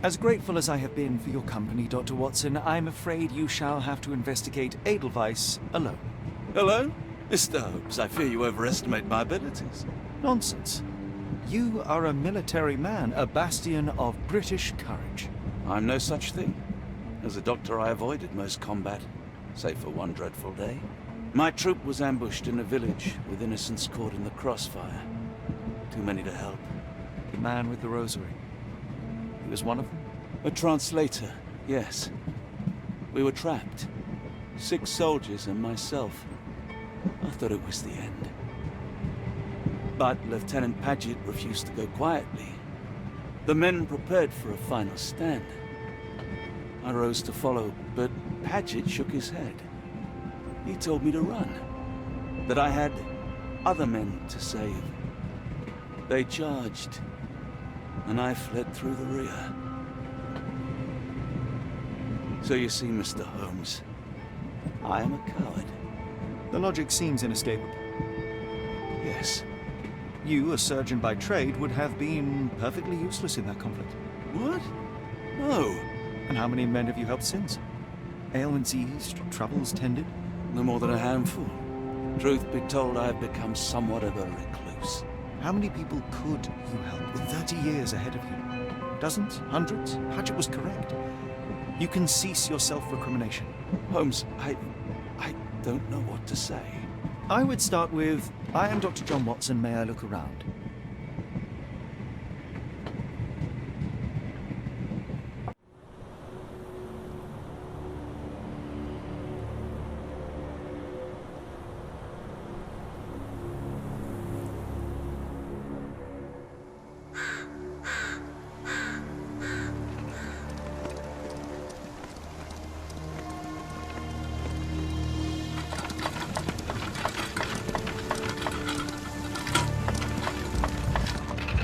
As grateful as I have been for your company, Dr. Watson, I'm afraid you shall have to investigate Edelweiss alone. Hello? Mr. Holmes, I fear you overestimate my abilities. Nonsense. You are a military man, a bastion of British courage. I'm no such thing. As a doctor, I avoided most combat, save for one dreadful day. My troop was ambushed in a village, with innocents caught in the crossfire. Too many to help. The man with the rosary. He was one of them? A translator, yes. We were trapped. 6 soldiers and myself. I thought it was the end. But Lieutenant Paget refused to go quietly. The men prepared for a final stand. I rose to follow, but Paget shook his head. He told me to run. That I had other men to save. They charged, and I fled through the rear. So you see, Mr. Holmes, I am a coward. The logic seems inescapable. Yes. You, a surgeon by trade, would have been perfectly useless in that conflict. What? No. And how many men have you helped since? Ailments eased, troubles tended? No more than a handful. Truth be told, I've become somewhat of a recluse. How many people could you help with 30 years ahead of you? Dozens? Hundreds? Paget was correct. You can cease your self-recrimination. Holmes, I don't know what to say. I would start with, I am Dr. John Watson, may I look around?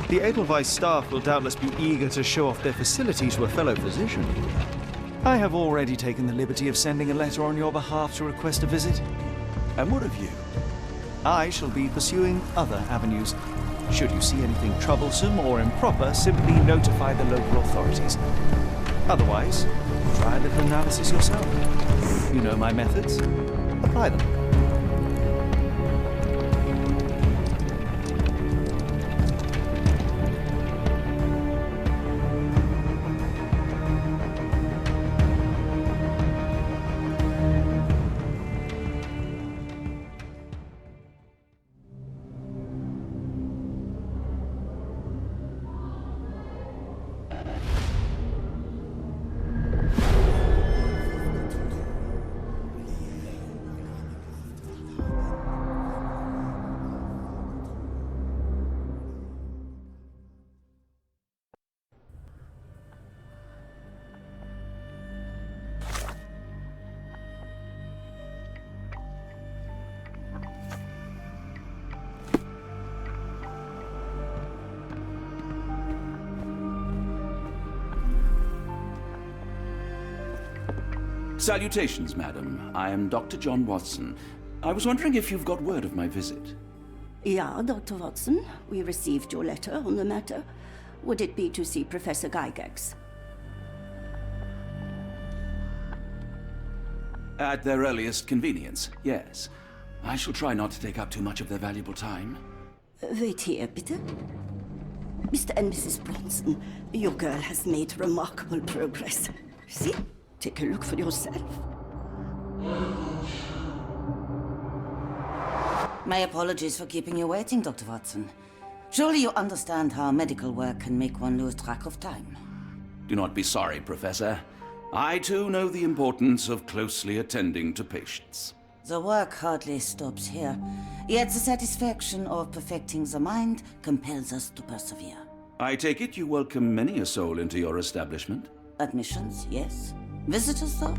The Edelweiss staff will doubtless be eager to show off their facilities to a fellow physician. I have already taken the liberty of sending a letter on your behalf to request a visit. And what of you? I shall be pursuing other avenues. Should you see anything troublesome or improper, simply notify the local authorities. Otherwise, try a little analysis yourself. You know my methods. Apply them. Salutations, madam. I am Dr. John Watson. I was wondering if you've got word of my visit. Yeah, Dr. Watson. We received your letter on the matter. Would it be to see Professor Gygax? At their earliest convenience, yes. I shall try not to take up too much of their valuable time. Wait here, bitte. Mr. and Mrs. Bronson, your girl has made remarkable progress. See? Take a look for yourself. My apologies for keeping you waiting, Dr. Watson. Surely you understand how medical work can make one lose track of time. Do not be sorry, Professor. I too know the importance of closely attending to patients. The work hardly stops here, yet the satisfaction of perfecting the mind compels us to persevere. I take it you welcome many a soul into your establishment? Admissions, yes. Visitors, though?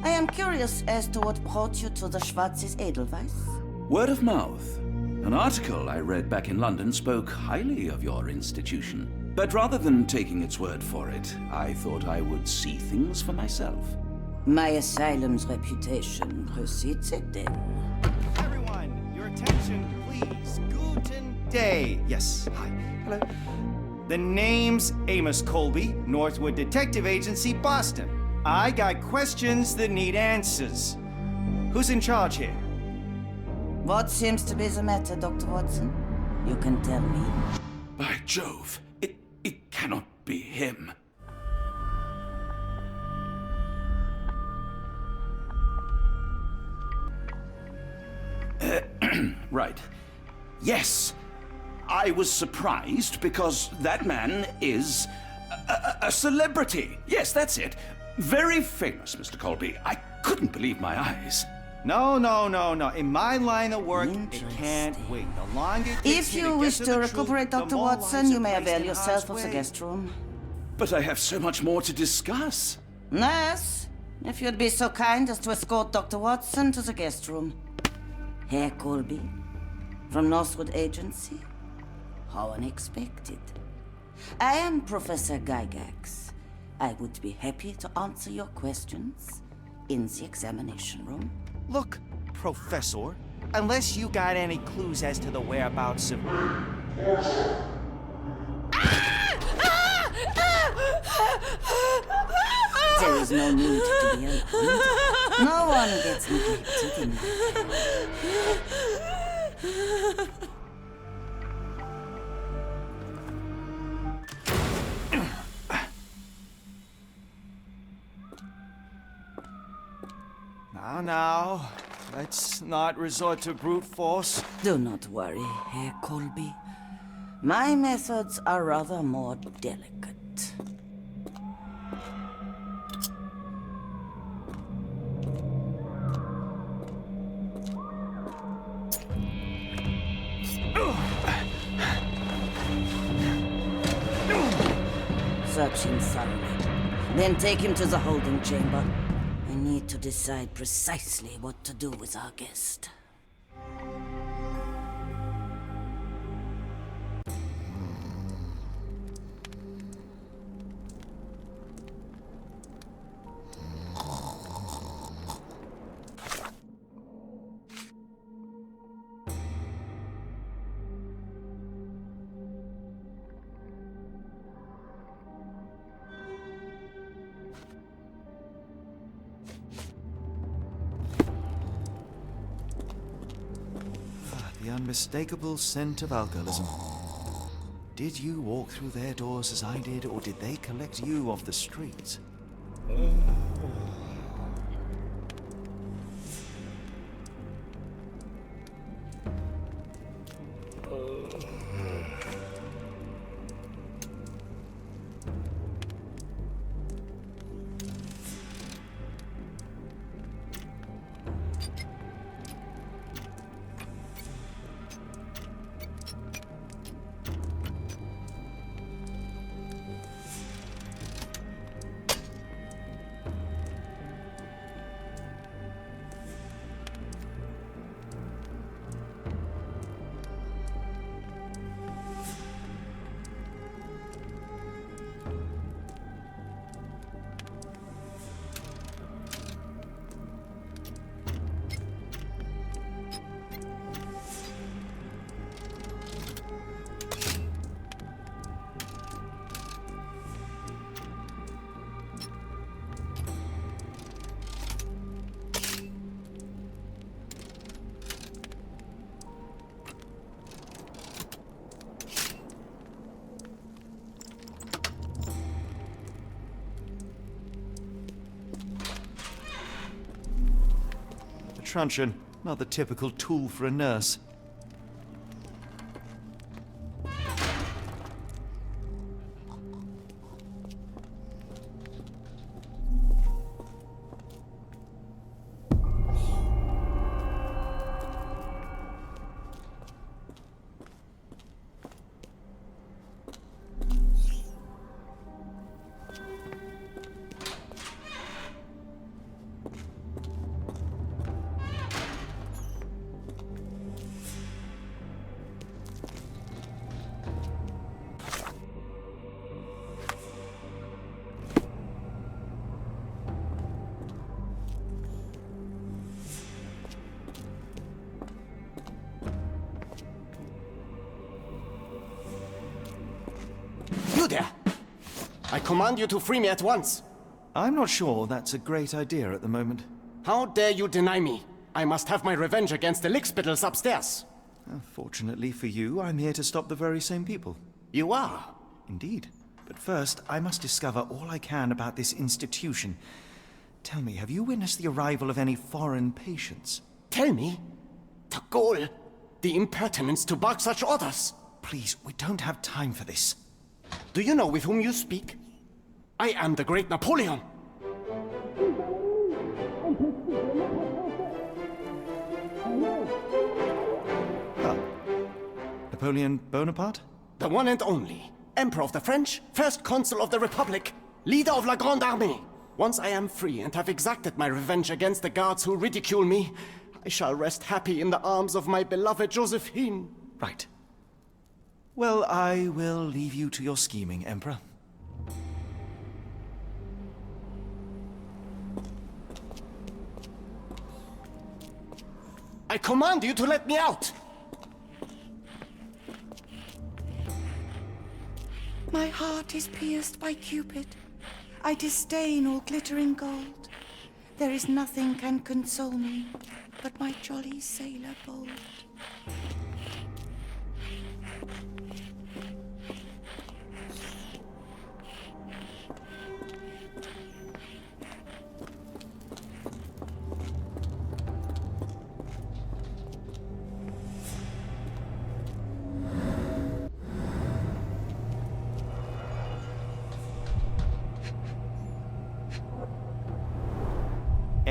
I am curious as to what brought you to the Schwarzes Edelweiss. Word of mouth. An article I read back in London spoke highly of your institution. But rather than taking its word for it, I thought I would see things for myself. My asylum's reputation precedes it, then. Everyone, your attention, please. Guten day. Yes, hi. Hello. The name's Amos Colby, Northwood Detective Agency, Boston. I got questions that need answers. Who's in charge here? What seems to be the matter, Dr. Watson? You can tell me. By Jove, it cannot be him. Right. Yes. I was surprised because that man is a celebrity. Yes, that's it. Very famous, Mr. Colby. I couldn't believe my eyes. No. In my line of work, it can't wait. The longer it takes If me you to wish get to the recuperate, truth, the Dr. more Watson, lives you are may placed avail in yourself harm's of the way. guest room. But I have so much more to discuss. Nurse, if you'd be so kind as to escort Dr. Watson to the guest room. Herr Colby, from Northwood Agency. How unexpected. I am Professor Gygax. I would be happy to answer your questions in the examination room. Look, Professor, unless you got any clues as to the whereabouts of... There is no need to be alarmed. No one gets neglected in my care. Now, let's not resort to brute force. Do not worry, Herr Colby. My methods are rather more delicate. Search him thoroughly. Then take him to the holding chamber. I need to decide precisely what to do with our guest. The unmistakable scent of alcoholism. Did you walk through their doors as I did, or did they collect you off the streets? Truncheon, not the typical tool for a nurse. command you to free me at once. I'm not sure that's a great idea at the moment. How dare you deny me? I must have my revenge against the lickspittles upstairs. Fortunately for you, I'm here to stop the very same people. You are? Indeed. But first, I must discover all I can about this institution. Tell me, have you witnessed the arrival of any foreign patients? Tell me? The gall, the impertinence to bark such orders. Please, we don't have time for this. Do you know with whom you speak? I am the great Napoleon. Ah. Napoleon Bonaparte? The one and only. Emperor of the French, first consul of the Republic, leader of La Grande Armée. Once I am free and have exacted my revenge against the guards who ridicule me, I shall rest happy in the arms of my beloved Josephine. Right. Well, I will leave you to your scheming, Emperor. I command you to let me out! My heart is pierced by Cupid. I disdain all glittering gold. There is nothing can console me but my jolly sailor bold.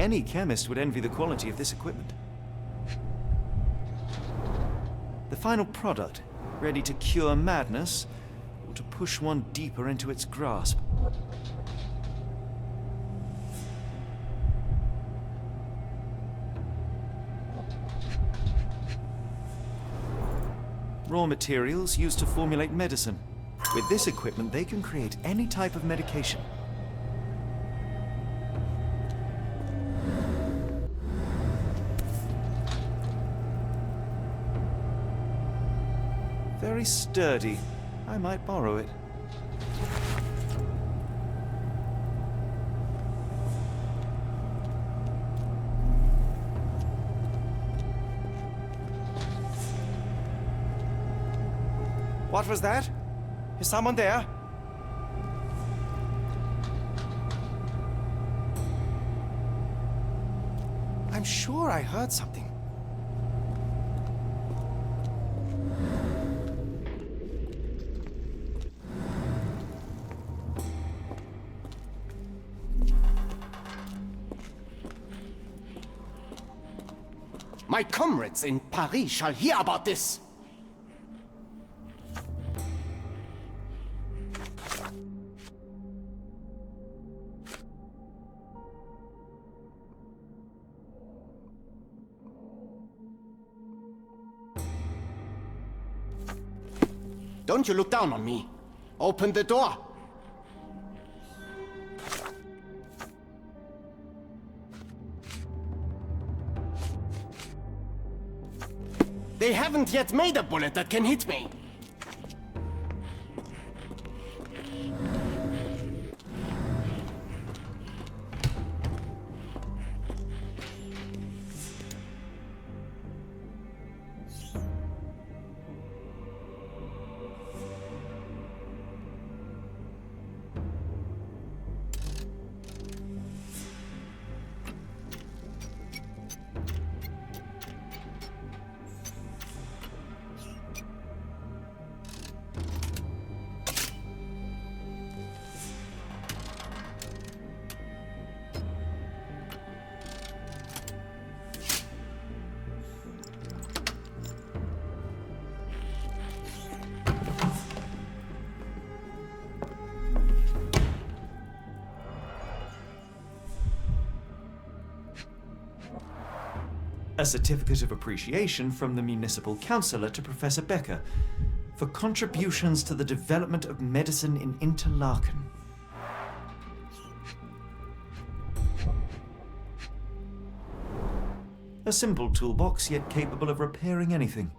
Any chemist would envy the quality of this equipment. The final product, ready to cure madness, or to push one deeper into its grasp. Raw materials used to formulate medicine. With this equipment, they can create any type of medication. Very sturdy. I might borrow it. What was that? Is someone there? I'm sure I heard something. My comrades in Paris shall hear about this. Don't you look down on me. Open the door. They haven't yet made a bullet that can hit me. A certificate of appreciation from the municipal councillor to Professor Becker for contributions to the development of medicine in Interlaken. A simple toolbox, yet capable of repairing anything.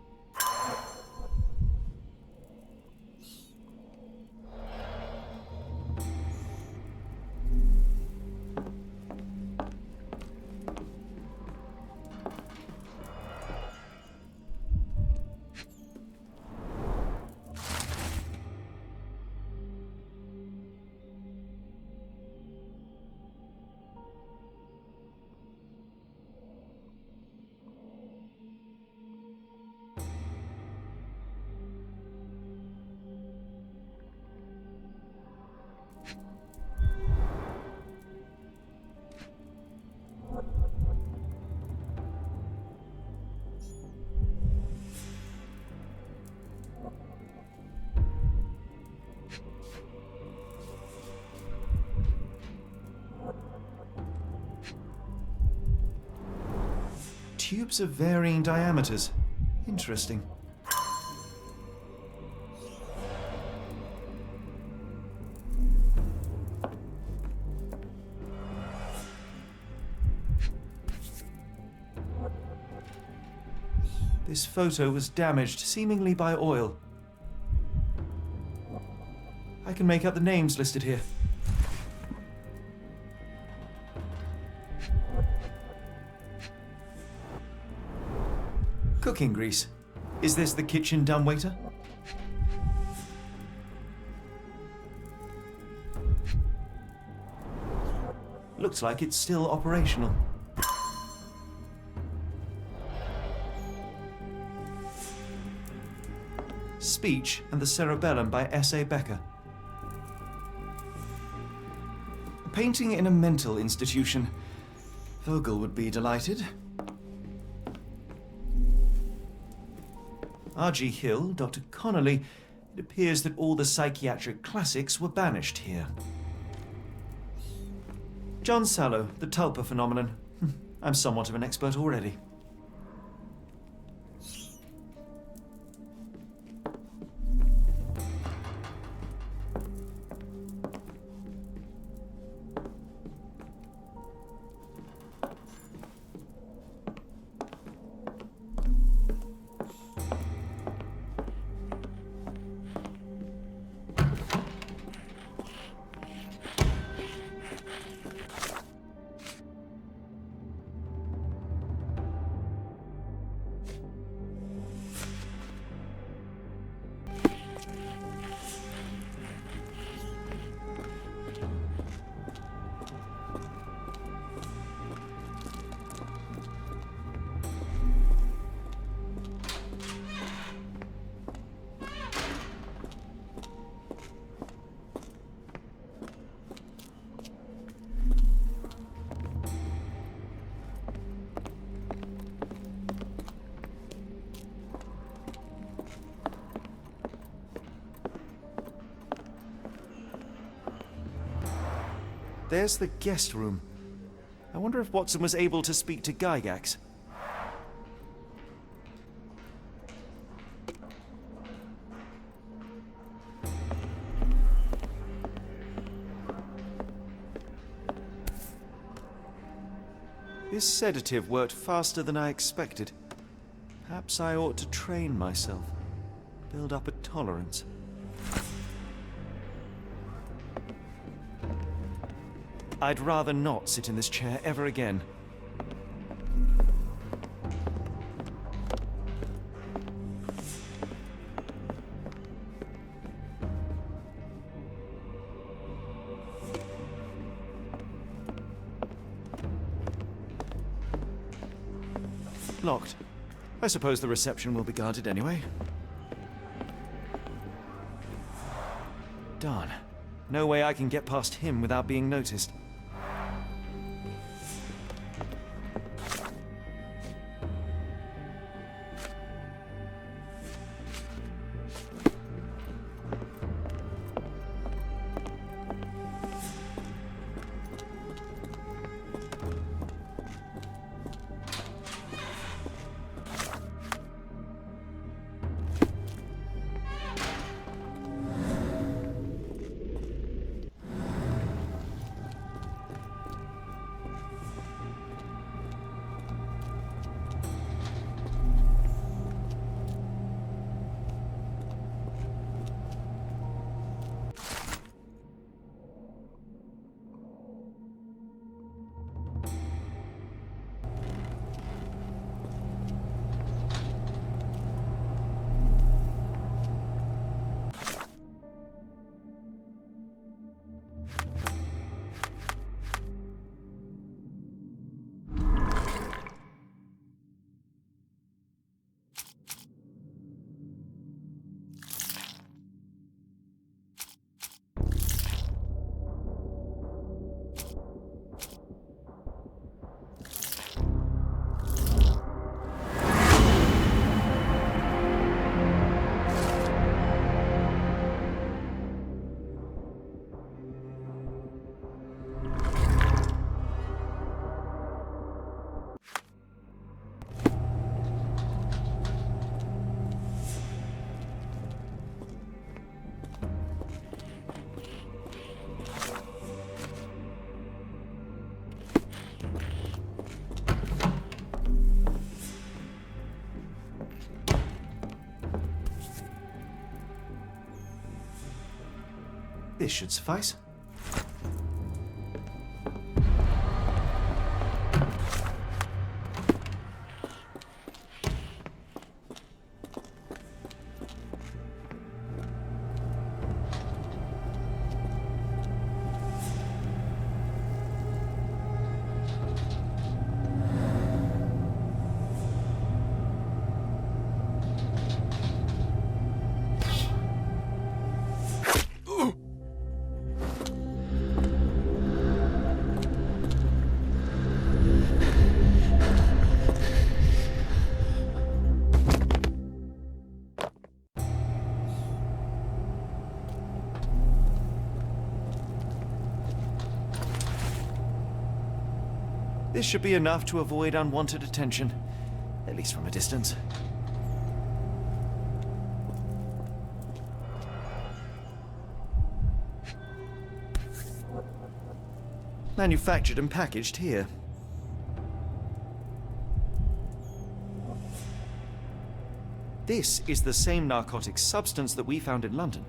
cubes of varying diameters. Interesting. This photo was damaged, seemingly by oil. I can make out the names listed here. Cooking grease. Is this the kitchen dumbwaiter? Looks like it's still operational. Speech and the Cerebellum by S.A. Becker. A painting in a mental institution. Vogel would be delighted. R.G. Hill, Dr. Connolly. It appears that all the psychiatric classics were banished here. John Sallow, the Tulpa Phenomenon. I'm somewhat of an expert already. There's the guest room. I wonder if Watson was able to speak to Gygax. This sedative worked faster than I expected. Perhaps I ought to train myself. Build up a tolerance. I'd rather not sit in this chair ever again. Locked. I suppose the reception will be guarded anyway. Darn. No way I can get past him without being noticed. This should suffice. This should be enough to avoid unwanted attention, at least from a distance. Manufactured and packaged here. This is the same narcotic substance that we found in London.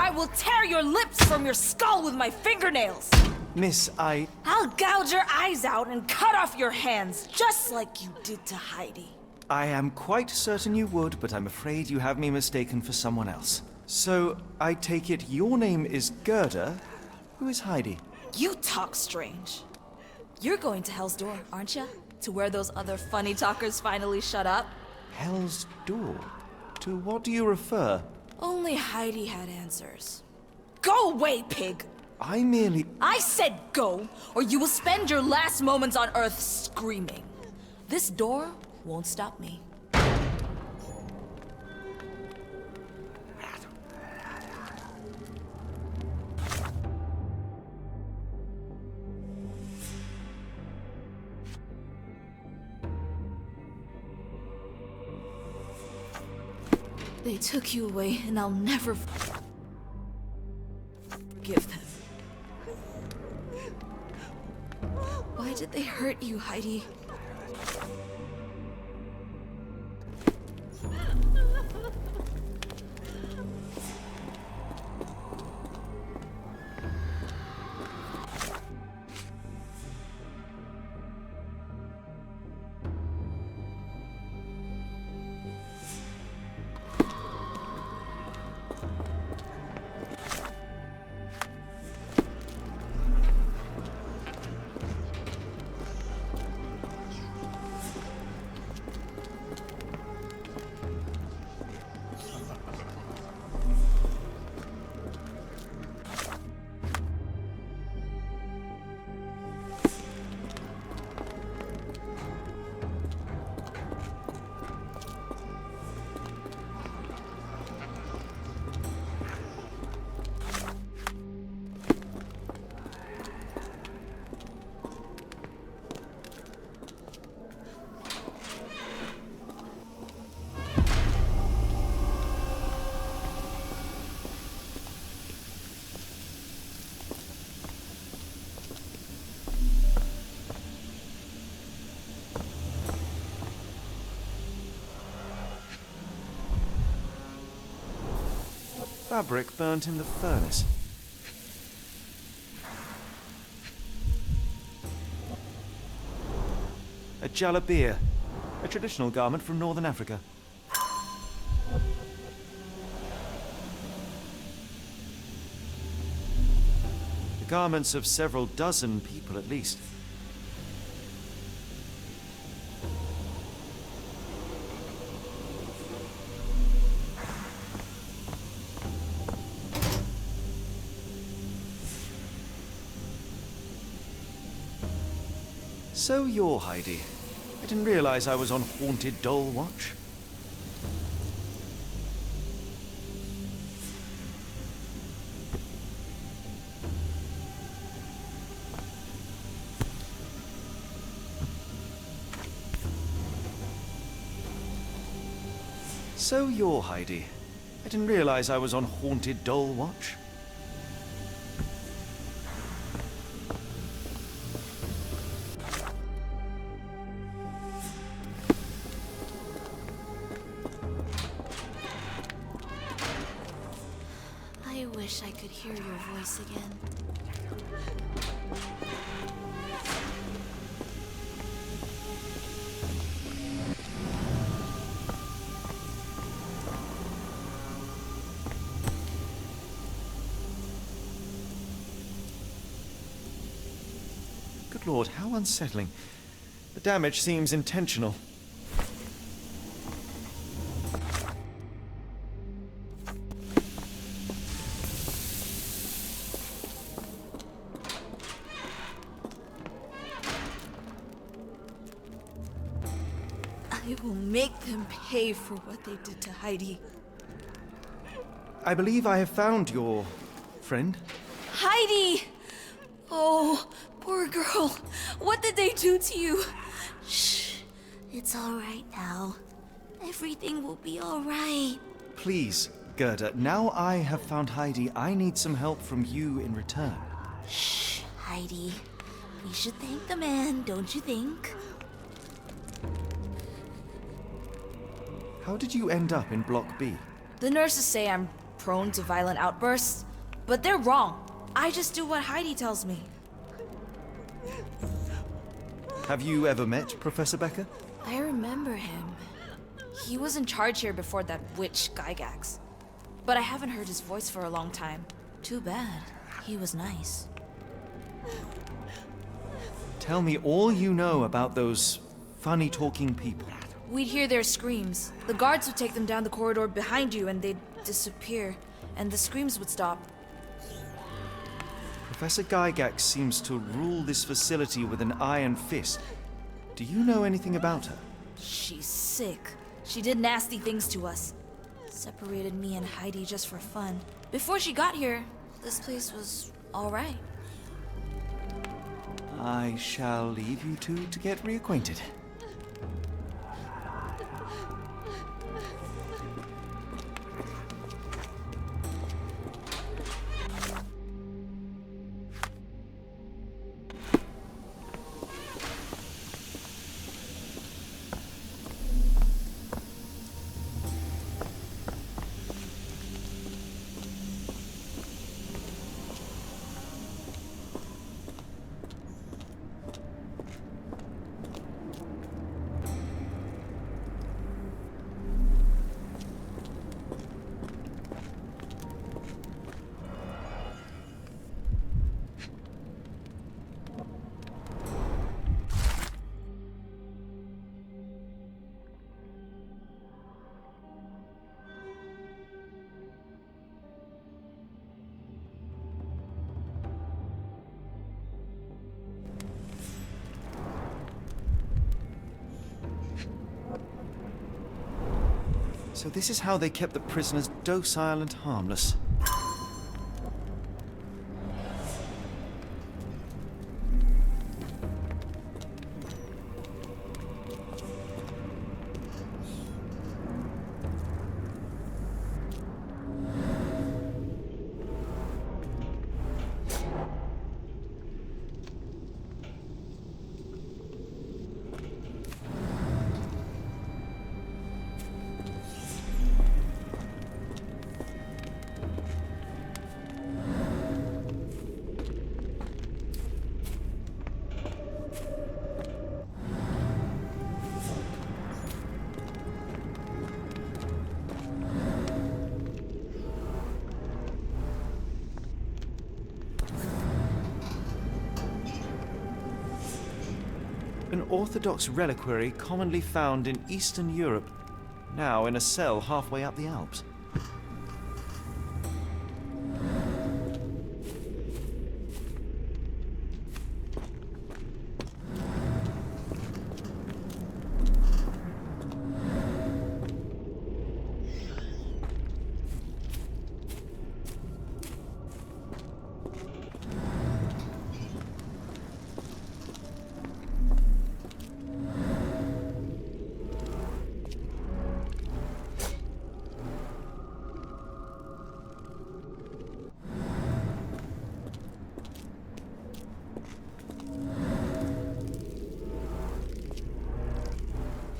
I will tear your lips from your skull with my fingernails! Miss, I'll gouge your eyes out and cut off your hands, just like you did to Heidi. I am quite certain you would, but I'm afraid you have me mistaken for someone else. So, I take it your name is Gerda? Who is Heidi? You talk strange. You're going to Hell's Door, aren't you? To where those other funny talkers finally shut up? Hell's Door? To what do you refer? Only Heidi had answers. Go away, pig! I said go, or you will spend your last moments on Earth screaming. This door won't stop me. They took you away, and I'll never forgive them. Why did they hurt you, Heidi? Fabric burnt in the furnace. A jalabia, a traditional garment from northern Africa. garments of several dozen people at least. So you're Heidi. I didn't realize I was on haunted doll watch. So you're Heidi. I didn't realize I was on haunted doll watch. I wish I could hear your voice again. Good Lord, how unsettling. The damage seems intentional. I will make them pay for what they did to Heidi. I believe I have found your friend. Heidi! Oh, poor girl. What did they do to you? Shh. It's all right now. Everything will be all right. Please, Gerda, now I have found Heidi, I need some help from you in return. Shh, Heidi. We should thank the man, don't you think? How did you end up in Block B? The nurses say I'm prone to violent outbursts, but they're wrong. I just do what Heidi tells me. Have you ever met Professor Becker? I remember him. He was in charge here before that witch Gygax. But I haven't heard his voice for a long time. Too bad. He was nice. Tell me all you know about those funny-talking people. We'd hear their screams. The guards would take them down the corridor behind you and they'd disappear. And the screams would stop. Professor Gygax seems to rule this facility with an iron fist. Do you know anything about her? She's sick. She did nasty things to us. Separated me and Heidi just for fun. Before she got here, this place was all right. I shall leave you two to get reacquainted. So this is how they kept the prisoners docile and harmless. Orthodox reliquary commonly found in Eastern Europe, now in a cell halfway up the Alps.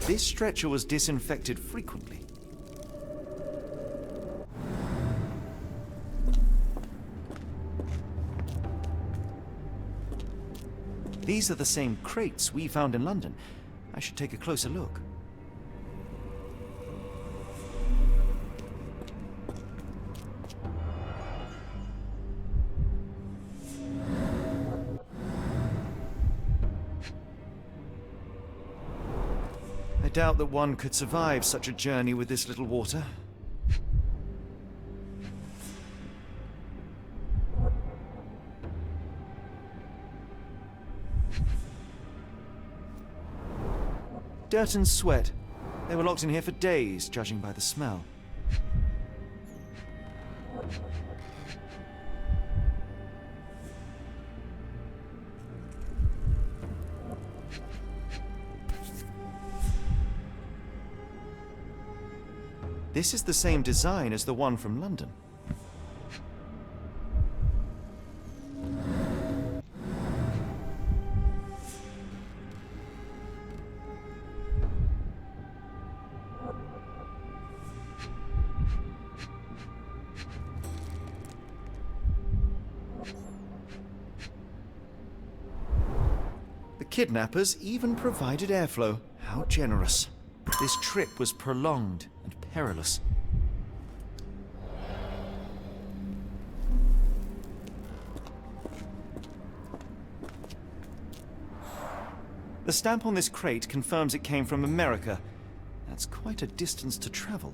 This stretcher was disinfected frequently. These are the same crates we found in London. I should take a closer look. I doubt that one could survive such a journey with this little water. Dirt and sweat. They were locked in here for days, judging by the smell. This is the same design as the one from London. The kidnappers even provided airflow. How generous. This trip was prolonged and perilous. The stamp on this crate confirms it came from America. That's quite a distance to travel.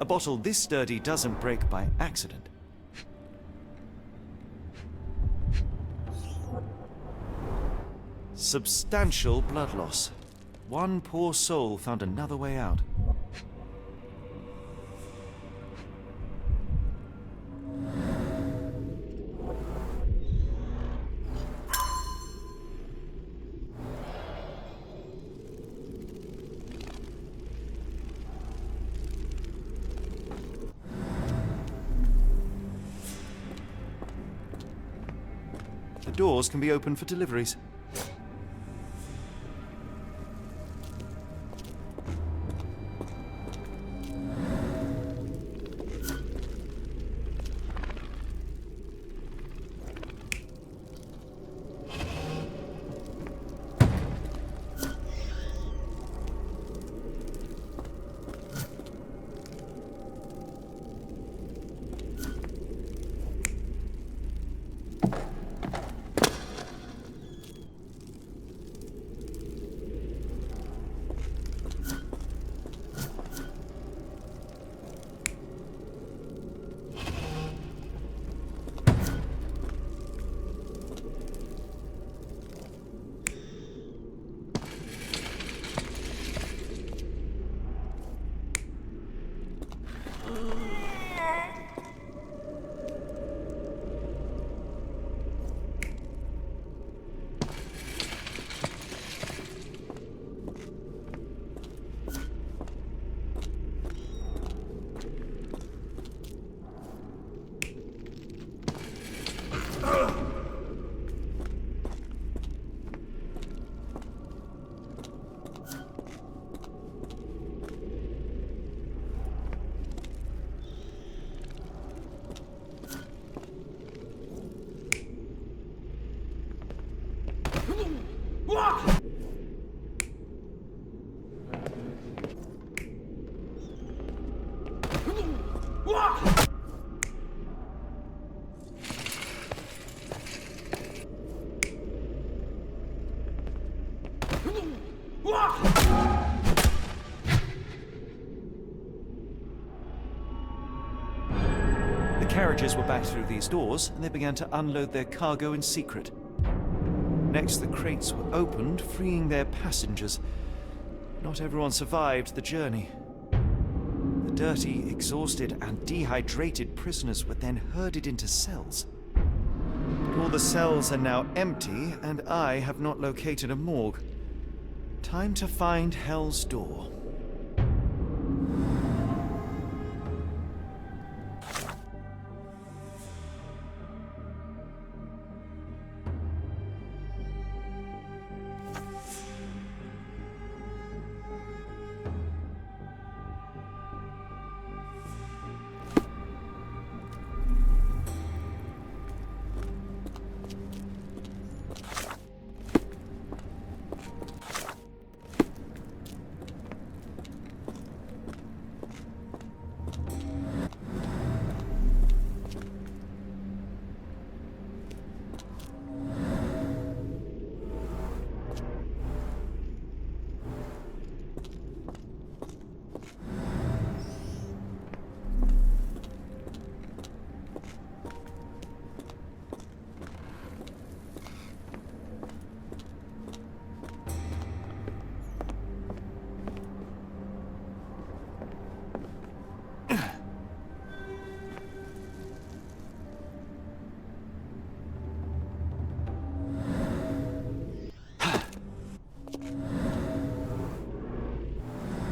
A bottle this sturdy doesn't break by accident. Substantial blood loss. One poor soul found another way out. The doors can be opened for deliveries. carriages were back through these doors, and they began to unload their cargo in secret. Next, the crates were opened, freeing their passengers. Not everyone survived the journey. The dirty, exhausted, and dehydrated prisoners were then herded into cells. But all the cells are now empty, and I have not located a morgue. Time to find Hell's Door.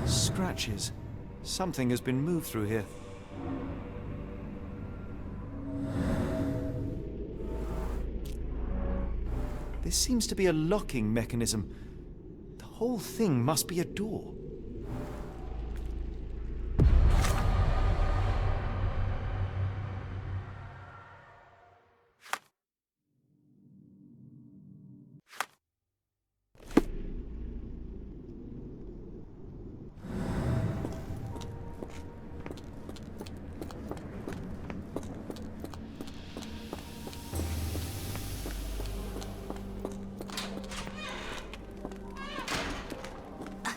Scratches. Something has been moved through here. This seems to be a locking mechanism. The whole thing must be a door.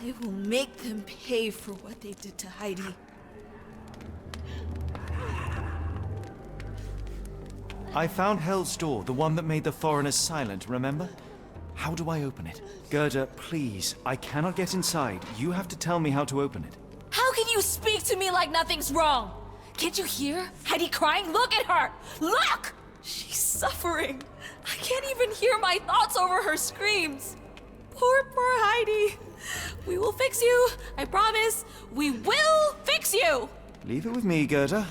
I will make them pay for what they did to Heidi. I found Hell's Door, the one that made the foreigners silent, remember? How do I open it? Gerda, please, I cannot get inside. You have to tell me how to open it. How can you speak to me like nothing's wrong? Can't you hear Heidi crying? Look at her! Look! She's suffering. I can't even hear my thoughts over her screams. Poor Heidi. We will fix you. I promise. We will fix you. Leave it with me, Gerda.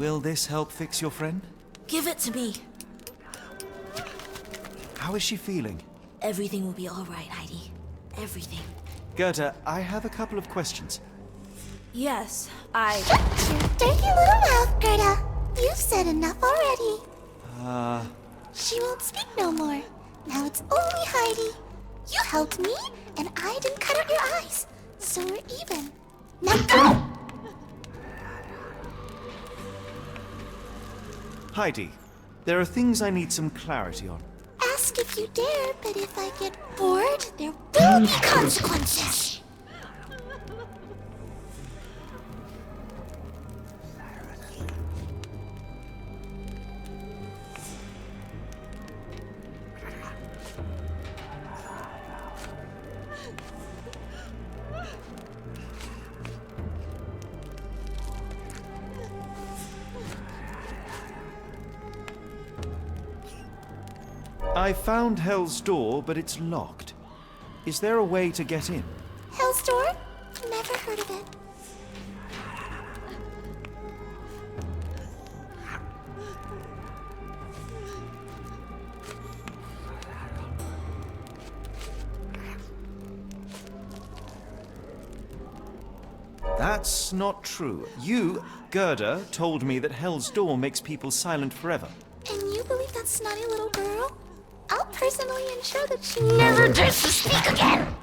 Will this help fix your friend? Give it to me. How is she feeling? Everything will be all right, Heidi. Everything. Gerda, I have a couple of questions. Yes, Shut your dirty little mouth, Gerda. You've said enough already. She won't speak no more. Now it's only Heidi. You helped me, and I didn't cut out your eyes. So we're even. Now go! Heidi, there are things I need some clarity on. Ask if you dare, but if I get bored, there will be consequences. I found Hell's Door, but it's locked. Is there a way to get in? Hell's Door? Never heard of it. That's not true. You, Gerda, told me that Hell's Door makes people silent forever. And you believe that snotty little girl? I'll personally ensure that she never dares to speak again!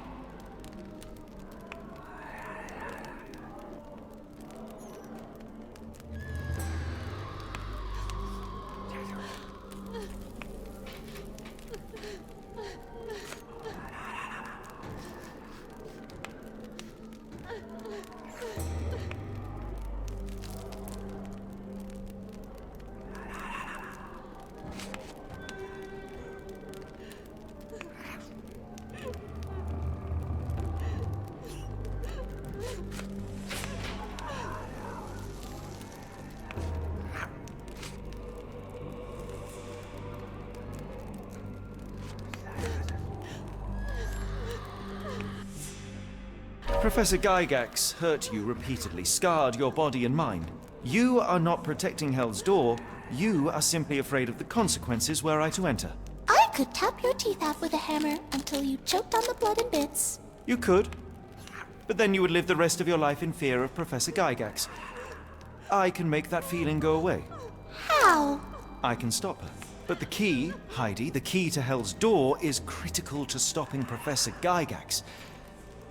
Professor Gygax hurt you repeatedly, scarred your body and mind. You are not protecting Hell's Door. You are simply afraid of the consequences were I to enter. I could tap your teeth out with a hammer until you choked on the blood and bits. You could. But then you would live the rest of your life in fear of Professor Gygax. I can make that feeling go away. How? I can stop her. But the key, Heidi, the key to Hell's Door is critical to stopping Professor Gygax.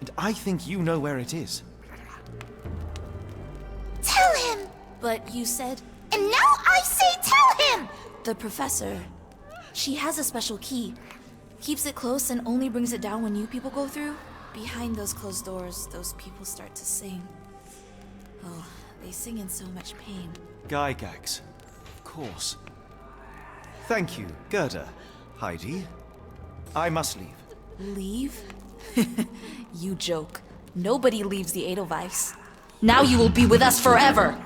And I think you know where it is. Tell him! but you said And now I say tell him! the professor. She has a special key. Keeps it close and only brings it down when new people go through. Behind those closed doors, those people start to sing. Oh, they sing in so much pain. Gygax. Of course. Thank you, Gerda. Heidi. I must leave. Leave? You joke. Nobody leaves the Edelweiss. Now you will be with us forever!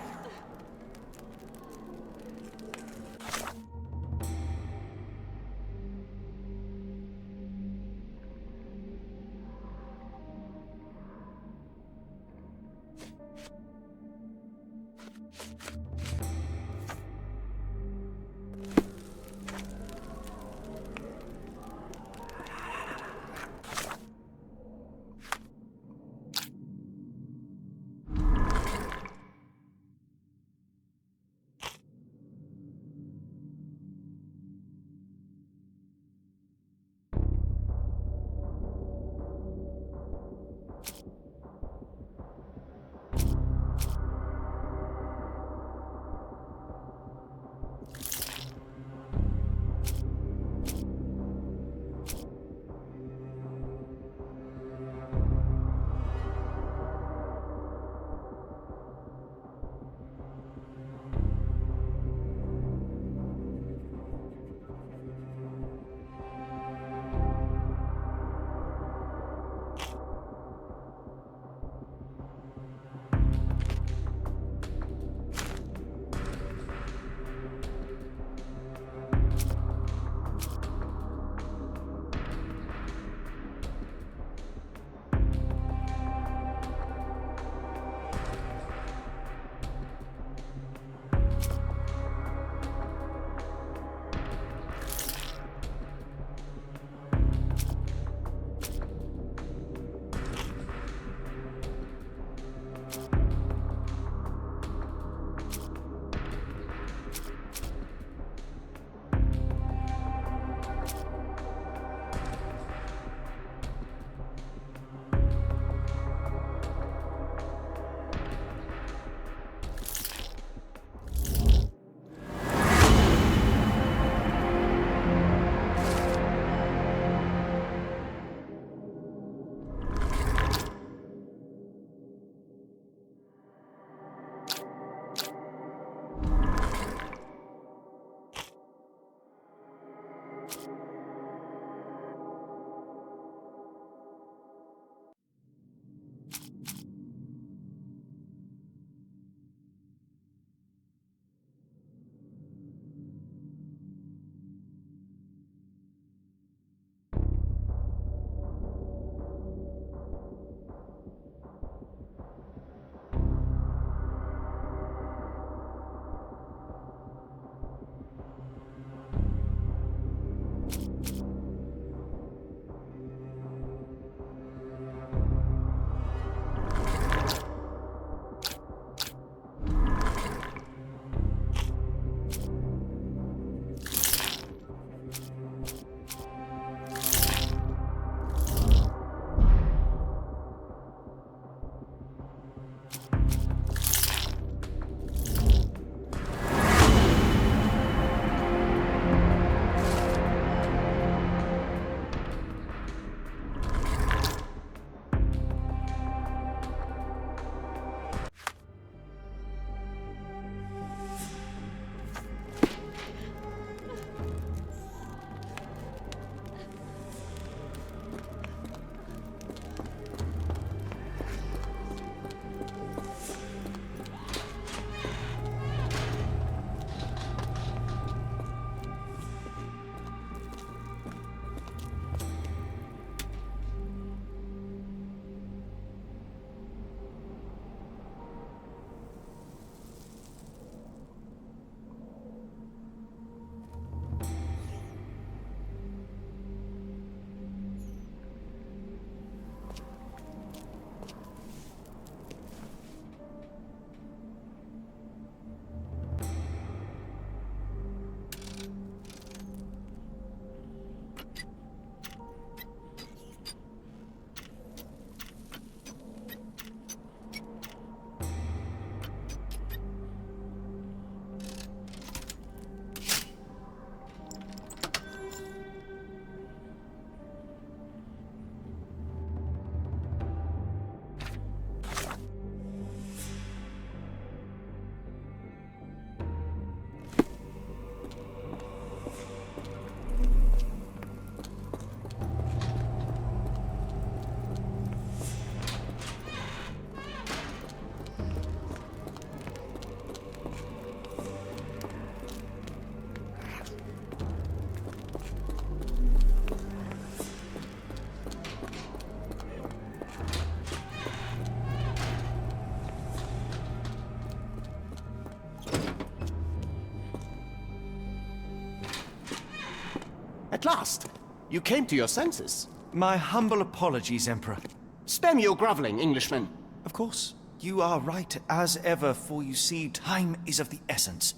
At last, you came to your senses. My humble apologies, Emperor. Spare me your groveling, Englishman. Of course, you are right as ever, for you see, time is of the essence.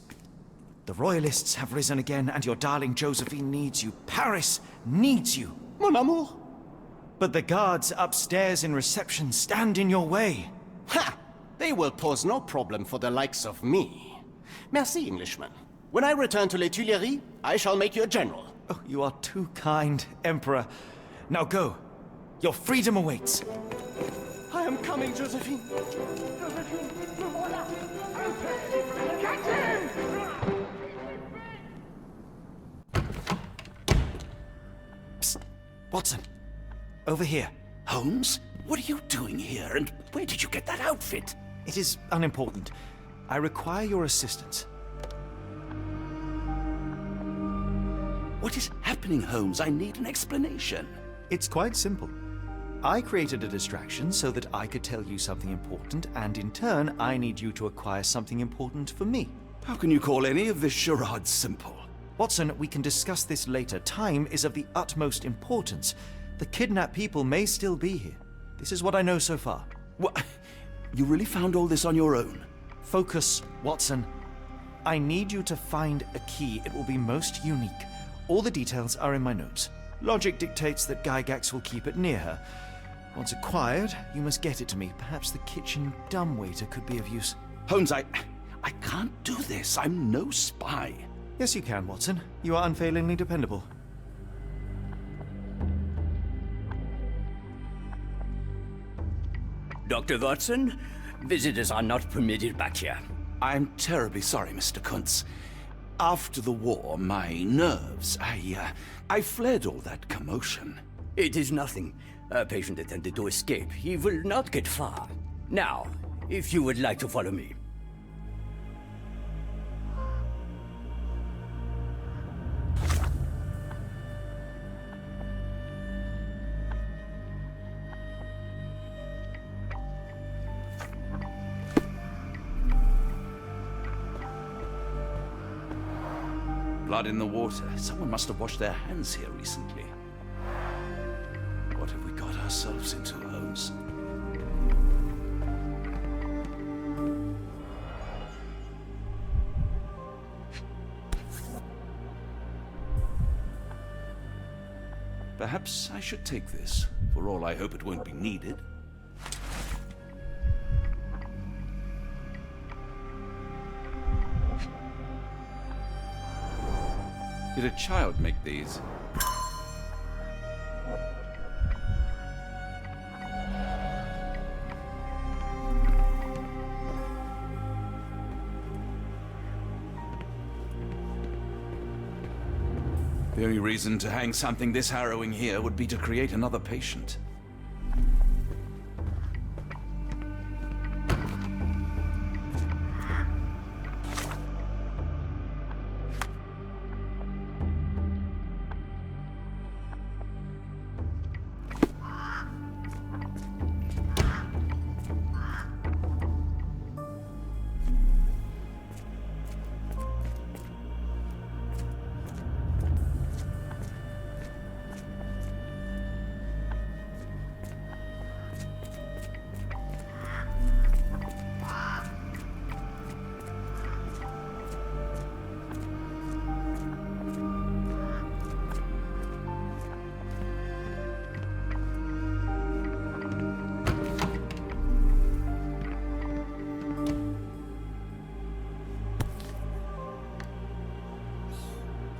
The royalists have risen again, and your darling Josephine needs you. Paris needs you. Mon amour. But the guards upstairs in reception stand in your way. Ha! They will pose no problem for the likes of me. Merci, Englishman. When I return to Les Tuileries, I shall make you a general. Oh, you are too kind, Emperor. Now go. Your freedom awaits. I am coming, Josephine. Josephine, le voilà. Catch him! Psst. Watson. Over here. Holmes? What are you doing here, and where did you get that outfit? It is unimportant. I require your assistance. What is happening, Holmes? I need an explanation. It's quite simple. I created a distraction so that I could tell you something important, and in turn, I need you to acquire something important for me. How can you call any of this charade simple? Watson, we can discuss this later. Time is of the utmost importance. The kidnapped people may still be here. This is what I know so far. What? You really found all this on your own? Focus, Watson. I need you to find a key. It will be most unique. All the details are in my notes. Logic dictates that Gygax will keep it near her. Once acquired, you must get it to me. Perhaps the kitchen dumbwaiter could be of use. Holmes, I can't do this. I'm no spy. Yes, you can, Watson. You are unfailingly dependable. Dr. Watson, visitors are not permitted back here. I'm terribly sorry, Mr. Kuntz. After the war, my nerves, I fled all that commotion. It is nothing. A patient attempted to escape. He will not get far. Now, if you would like to follow me. Blood in the water. Someone must have washed their hands here recently. What have we got ourselves into, Holmes? Perhaps I should take this. For all I hope it won't be needed. Did a child make these? The only reason to hang something this harrowing here would be to create another patient.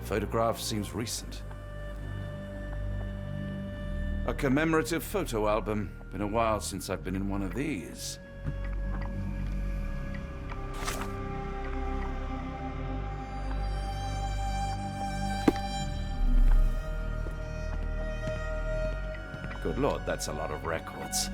Photograph seems recent. A commemorative photo album. Been a while since I've been in one of these. Good Lord, that's a lot of records.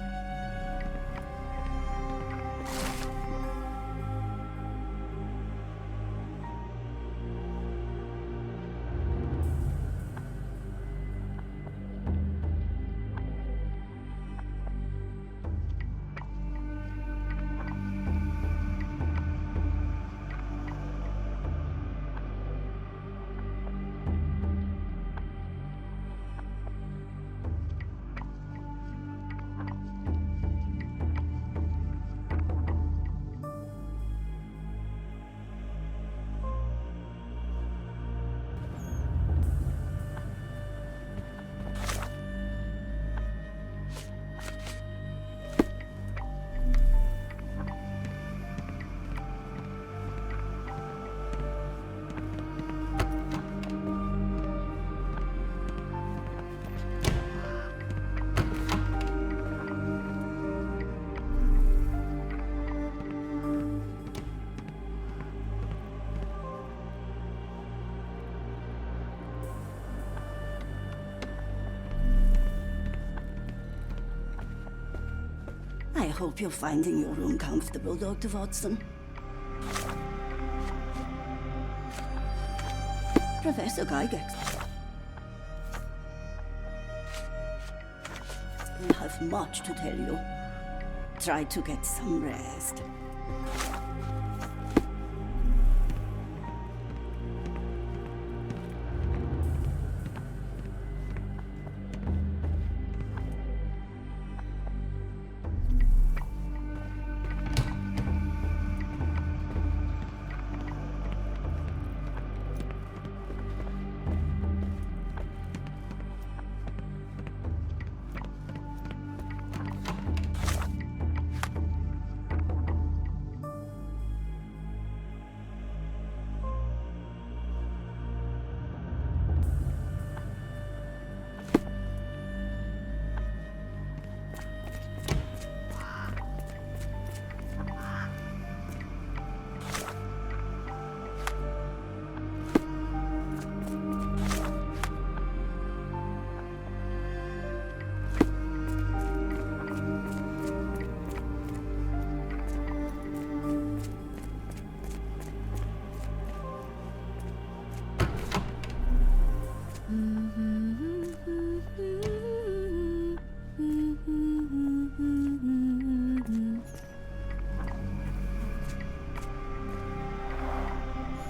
I hope you're finding your room comfortable, Dr. Watson. Professor Gygax will have much to tell you. Try to get some rest.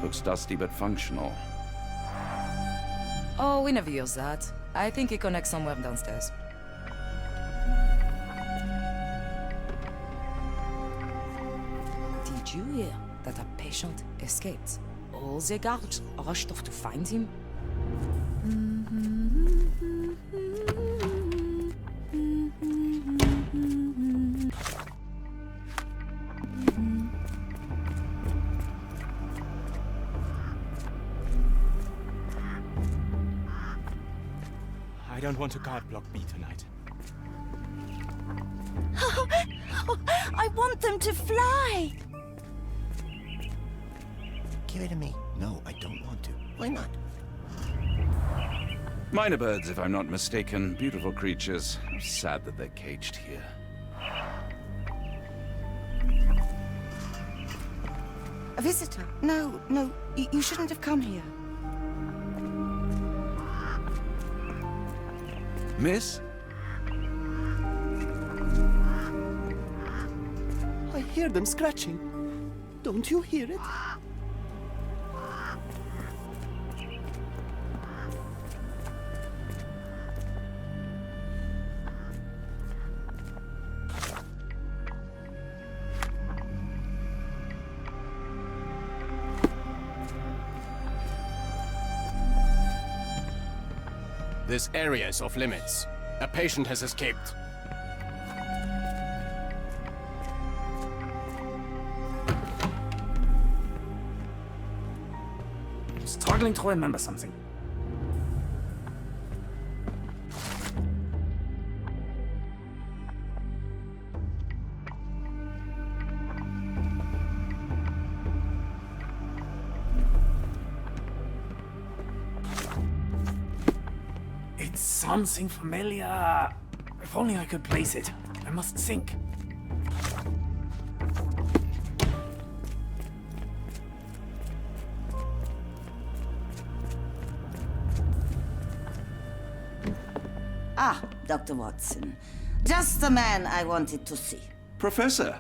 Looks dusty but functional. Oh, we never use that. I think it connects somewhere downstairs. Did you hear that a patient escaped? All the guards rushed off to find him. I don't want to guard block B tonight. I want them to fly! Give it to me. No, I don't want to. Why not? Minor birds, if I'm not mistaken. Beautiful creatures. Sad that they're caged here. A visitor? No, you shouldn't have come here. Miss? I hear them scratching. Don't you hear it? This area is off limits. A patient has escaped. I'm struggling to remember something. It's something familiar. If only I could place it. I must think. Ah, Dr. Watson. Just the man I wanted to see. Professor,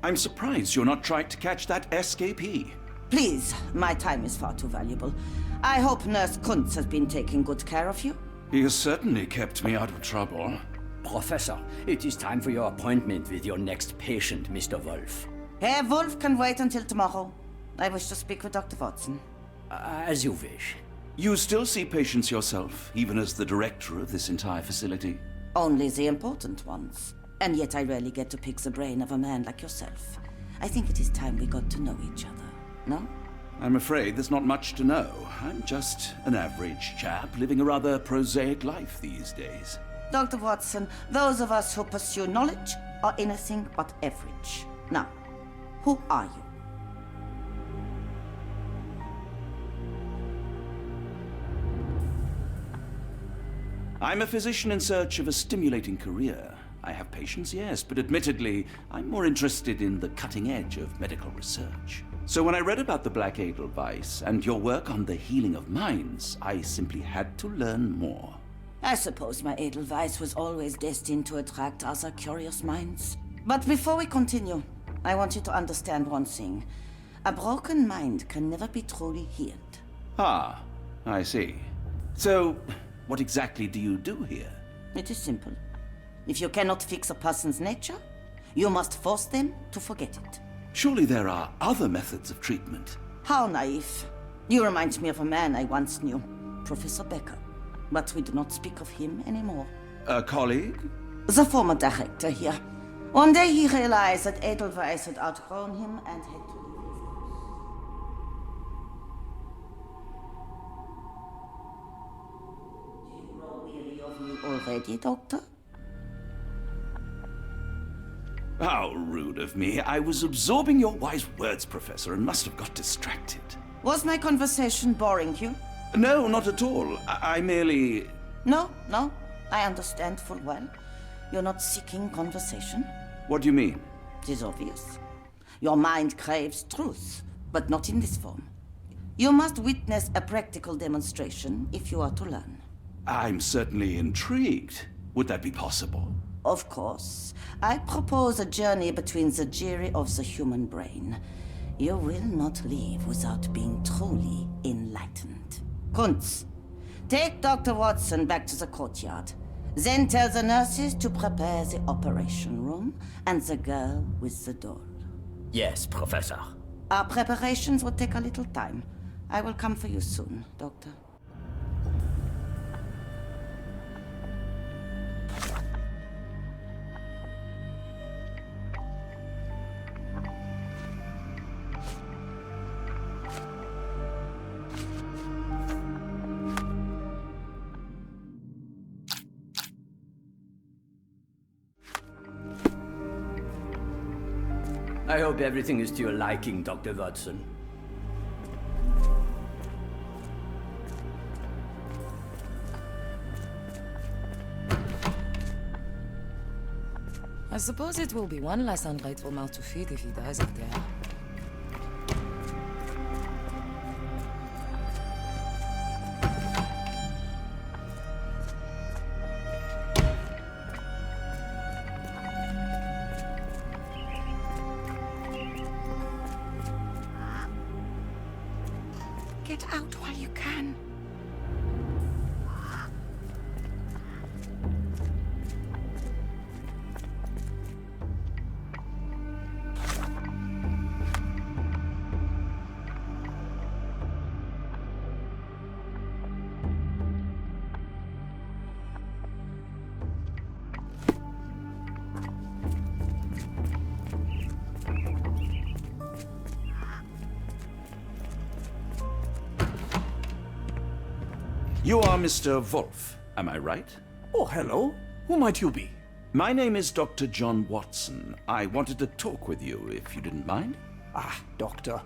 I'm surprised you're not trying to catch that escapee. Please, my time is far too valuable. I hope Nurse Kuntz has been taking good care of you. He has certainly kept me out of trouble. Professor, it is time for your appointment with your next patient, Mr. Wolf. Herr Wolf can wait until tomorrow. I wish to speak with Dr. Watson. As you wish. You still see patients yourself, even as the director of this entire facility? Only the important ones. And yet I rarely get to pick the brain of a man like yourself. I think it is time we got to know each other, no? I'm afraid there's not much to know. I'm just an average chap living a rather prosaic life these days. Dr. Watson, those of us who pursue knowledge are anything but average. Now, who are you? I'm a physician in search of a stimulating career. I have patients, yes, but admittedly, I'm more interested in the cutting edge of medical research. So when I read about the Black Edelweiss and your work on the healing of minds, I simply had to learn more. I suppose my Edelweiss was always destined to attract other curious minds. But before we continue, I want you to understand one thing. A broken mind can never be truly healed. Ah, I see. So, what exactly do you do here? It is simple. If you cannot fix a person's nature, you must force them to forget it. Surely there are other methods of treatment. How naive. You remind me of a man I once knew, Professor Becker. But we do not speak of him anymore. A colleague? The former director here. One day he realized that Edelweiss had outgrown him and had to leave his house. Do you grow weary of me already, Doctor? How rude of me. I was absorbing your wise words, Professor, and must have got distracted. Was my conversation boring you? No, not at all. I merely... No, I understand full well. You're not seeking conversation. What do you mean? It is obvious. Your mind craves truth, but not in this form. You must witness a practical demonstration if you are to learn. I'm certainly intrigued. Would that be possible? Of course. I propose a journey between the jury of the human brain. You will not leave without being truly enlightened. Kunz, take Dr. Watson back to the courtyard. Then tell the nurses to prepare the operation room and the girl with the doll. Yes, Professor. Our preparations will take a little time. I will come for you soon, Doctor. I hope everything is to your liking, Dr. Watson. I suppose it will be one less ungrateful mouth to feed if he dies up there. Get out while you can. You are Mr. Wolf, am I right? Oh, hello. Who might you be? My name is Dr. John Watson. I wanted to talk with you, if you didn't mind. Ah, Doctor.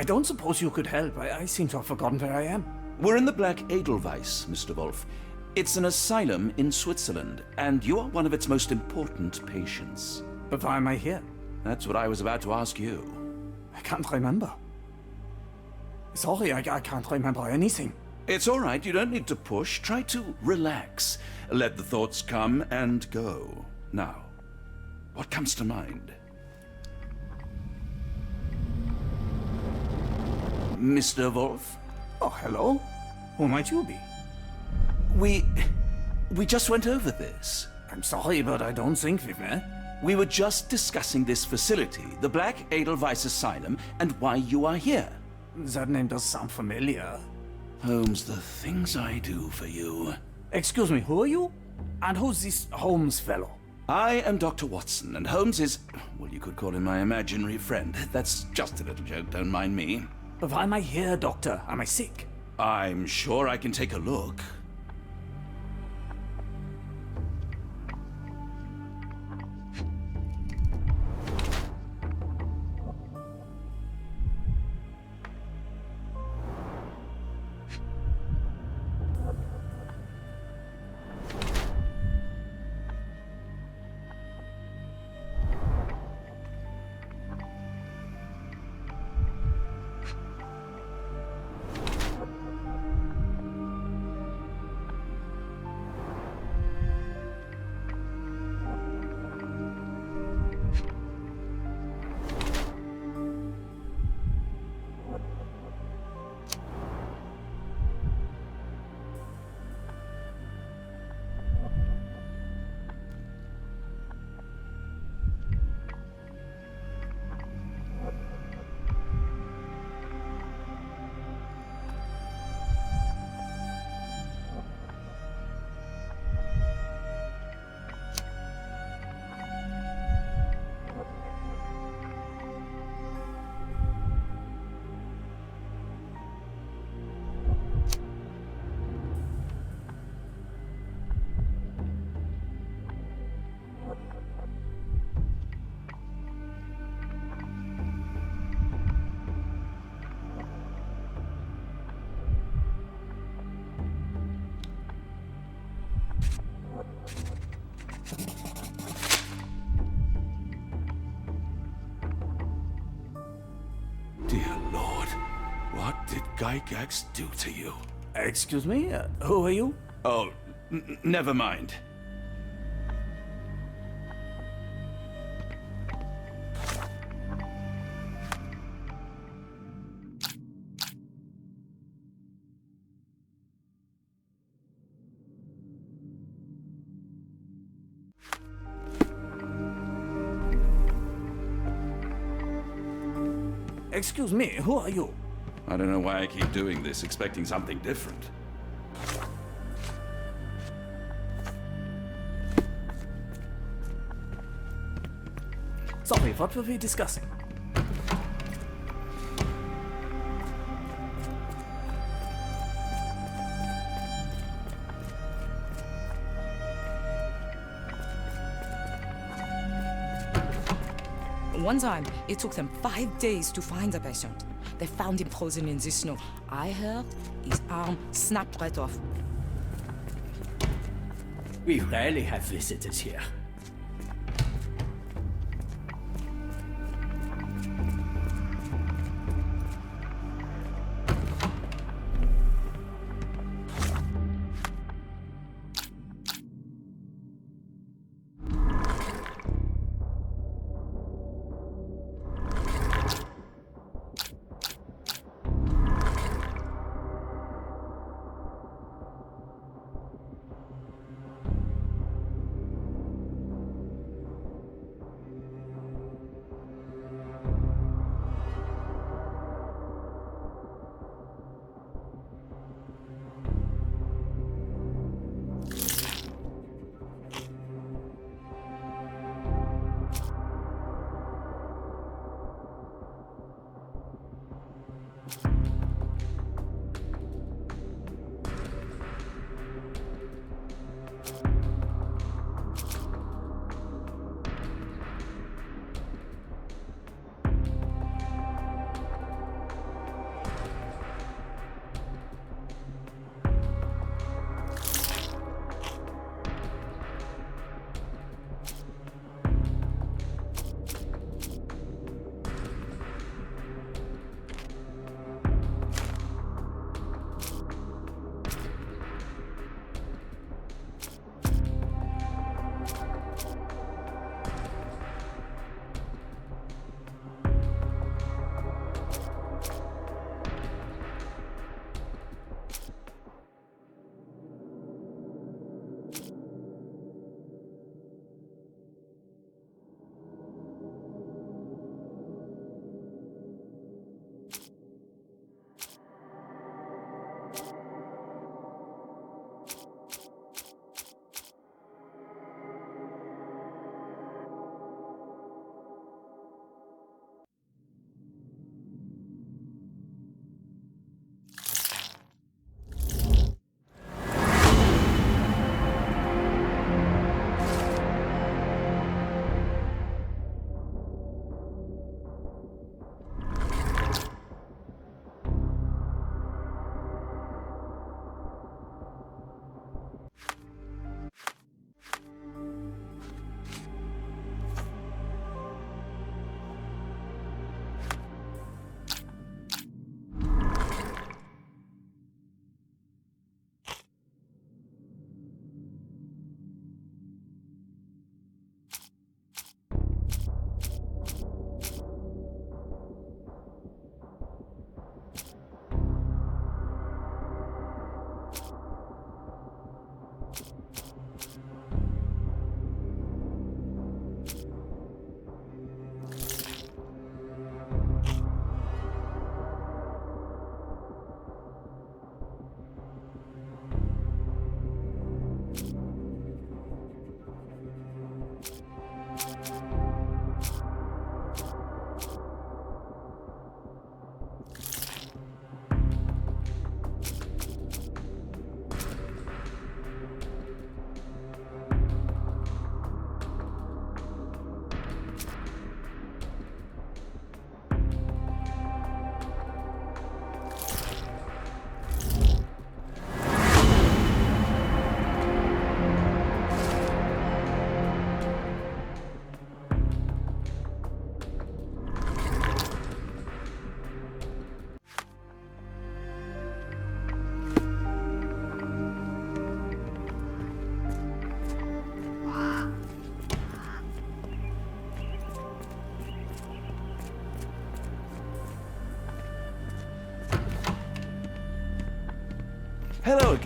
I don't suppose you could help. I seem to have forgotten where I am. We're in the Black Edelweiss, Mr. Wolf. It's an asylum in Switzerland, and you are one of its most important patients. But why am I here? That's what I was about to ask you. I can't remember. Sorry, I can't remember anything. It's all right, you don't need to push. Try to relax. Let the thoughts come and go. Now, what comes to mind? Mr. Wolf? Oh, hello. Who might you be? We just went over this. I'm sorry, but I don't think we've met. We were just discussing this facility, the Black Edelweiss Asylum, and why you are here. That name does sound familiar. Holmes, the things I do for you. Excuse me, who are you? And who's this Holmes fellow? I am Dr. Watson, and Holmes is, well, you could call him my imaginary friend. That's just a little joke, don't mind me. But why am I here, Doctor? Am I sick? I'm sure I can take a look. Gygax do to you? Excuse me? Who are you? Oh, never mind. Excuse me, who are you? I don't know why I keep doing this, expecting something different. Sorry, what were we discussing? One time, it took them 5 days to find the patient. They found him frozen in the snow. I heard his arm snapped right off. We rarely have visitors here.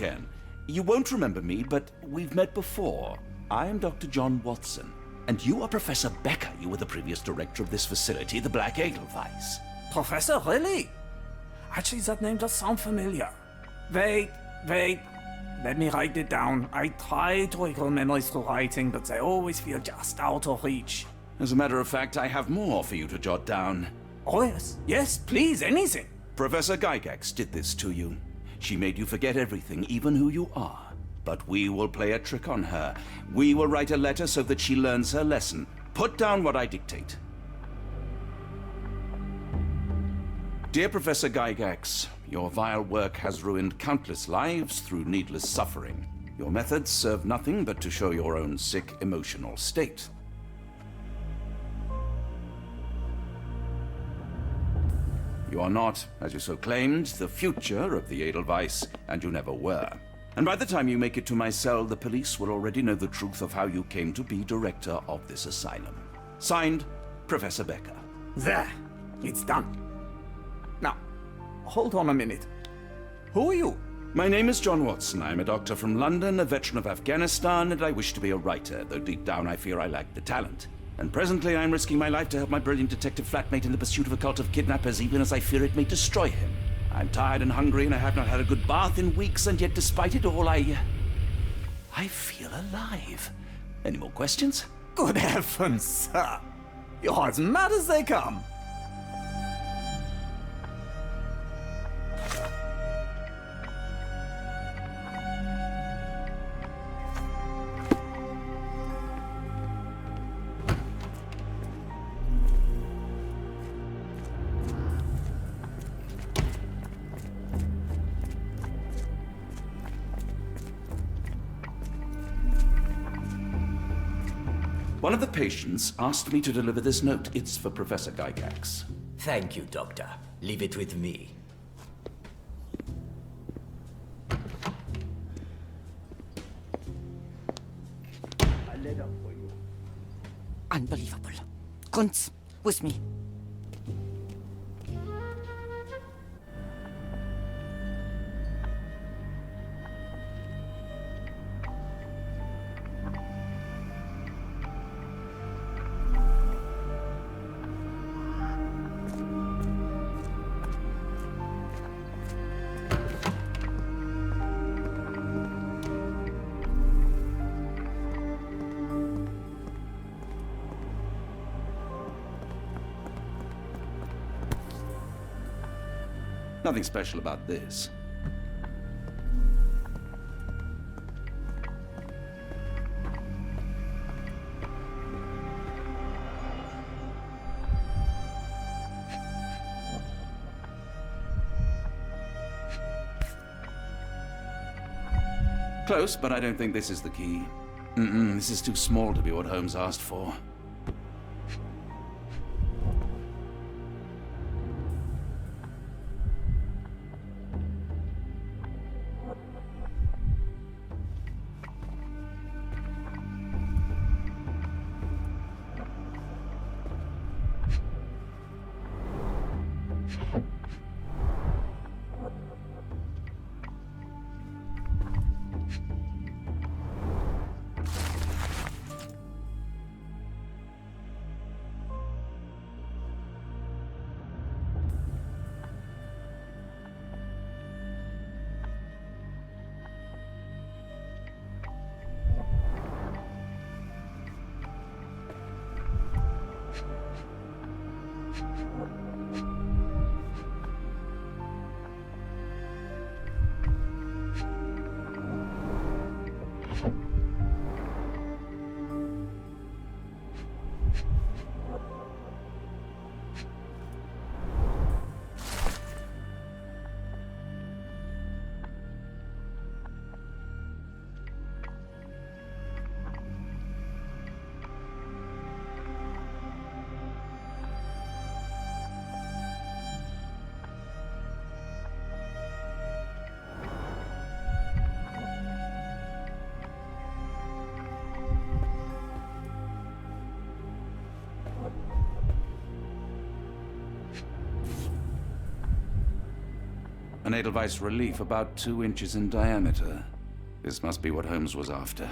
again. You won't remember me, but we've met before. I am Dr. John Watson, and you are Professor Becker. You were the previous director of this facility, the Black Edelweiss. Professor, really? Actually, that name does sound familiar. Wait. Let me write it down. I try to recall memories through writing, but they always feel just out of reach. As a matter of fact, I have more for you to jot down. Oh, yes. Yes, please, anything. Professor Gygax did this to you. She made you forget everything, even who you are. But we will play a trick on her. We will write a letter so that she learns her lesson. Put down what I dictate. Dear Professor Gygax, your vile work has ruined countless lives through needless suffering. Your methods serve nothing but to show your own sick emotional state. You are not, as you so claimed, the future of the Edelweiss, and you never were. And by the time you make it to my cell, the police will already know the truth of how you came to be director of this asylum. Signed, Professor Becker. There. It's done. Now, hold on a minute. Who are you? My name is John Watson. I'm a doctor from London, a veteran of Afghanistan, and I wish to be a writer, though deep down I fear I lack the talent. And presently I'm risking my life to help my brilliant detective flatmate in the pursuit of a cult of kidnappers, even as I fear it may destroy him. I'm tired and hungry, and I have not had a good bath in weeks, and yet despite it all, I feel alive. Any more questions? Good heavens, sir. You're as mad as they come. One of the patients asked me to deliver this note. It's for Professor Gygax. Thank you, Doctor. Leave it with me. A letter for you. Unbelievable. Kunz, with me. Nothing special about this. Close, but I don't think this is the key. This is too small to be what Holmes asked for. An Edelweiss relief about 2 inches in diameter. This must be what Holmes was after.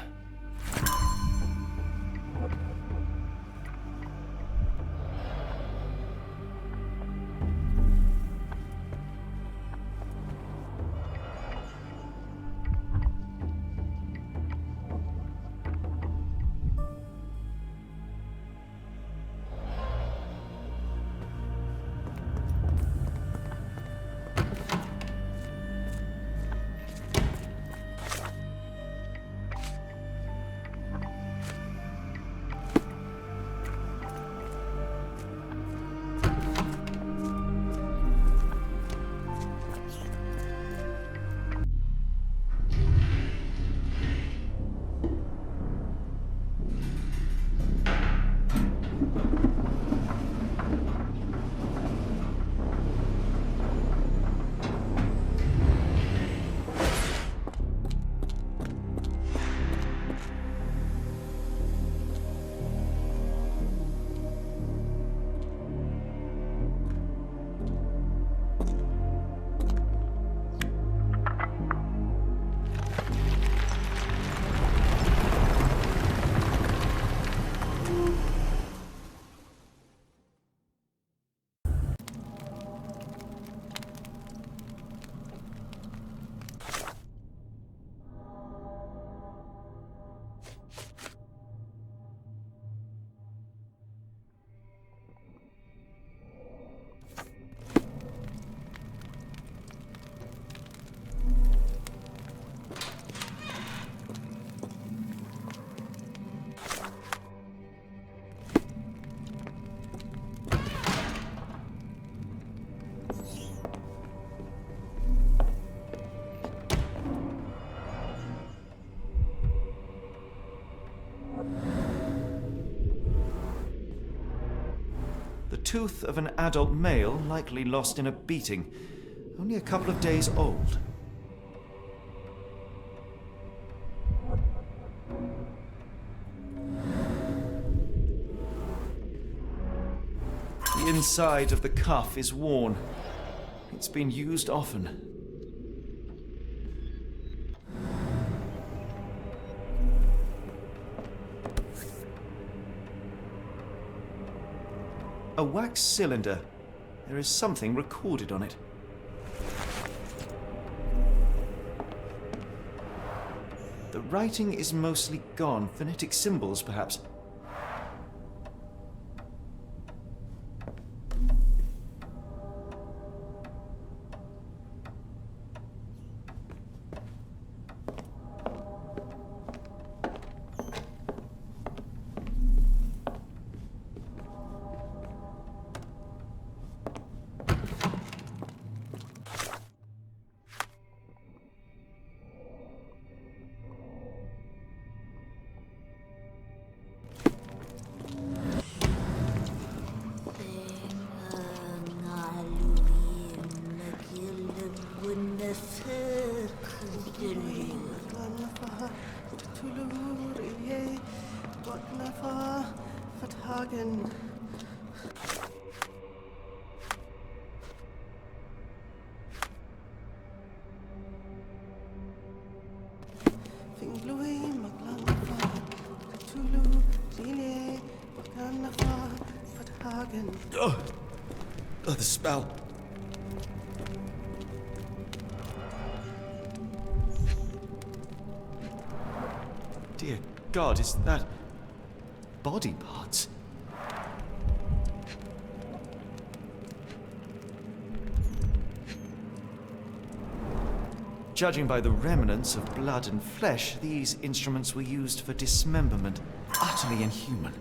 The tooth of an adult male, likely lost in a beating. Only a couple of days old. The inside of the cuff is worn. It's been used often. A wax cylinder. There is something recorded on it. The writing is mostly gone. Phonetic symbols, perhaps. Oh, the spell. Dear God, is that body parts? Judging by the remnants of blood and flesh, these instruments were used for dismemberment. Utterly inhuman.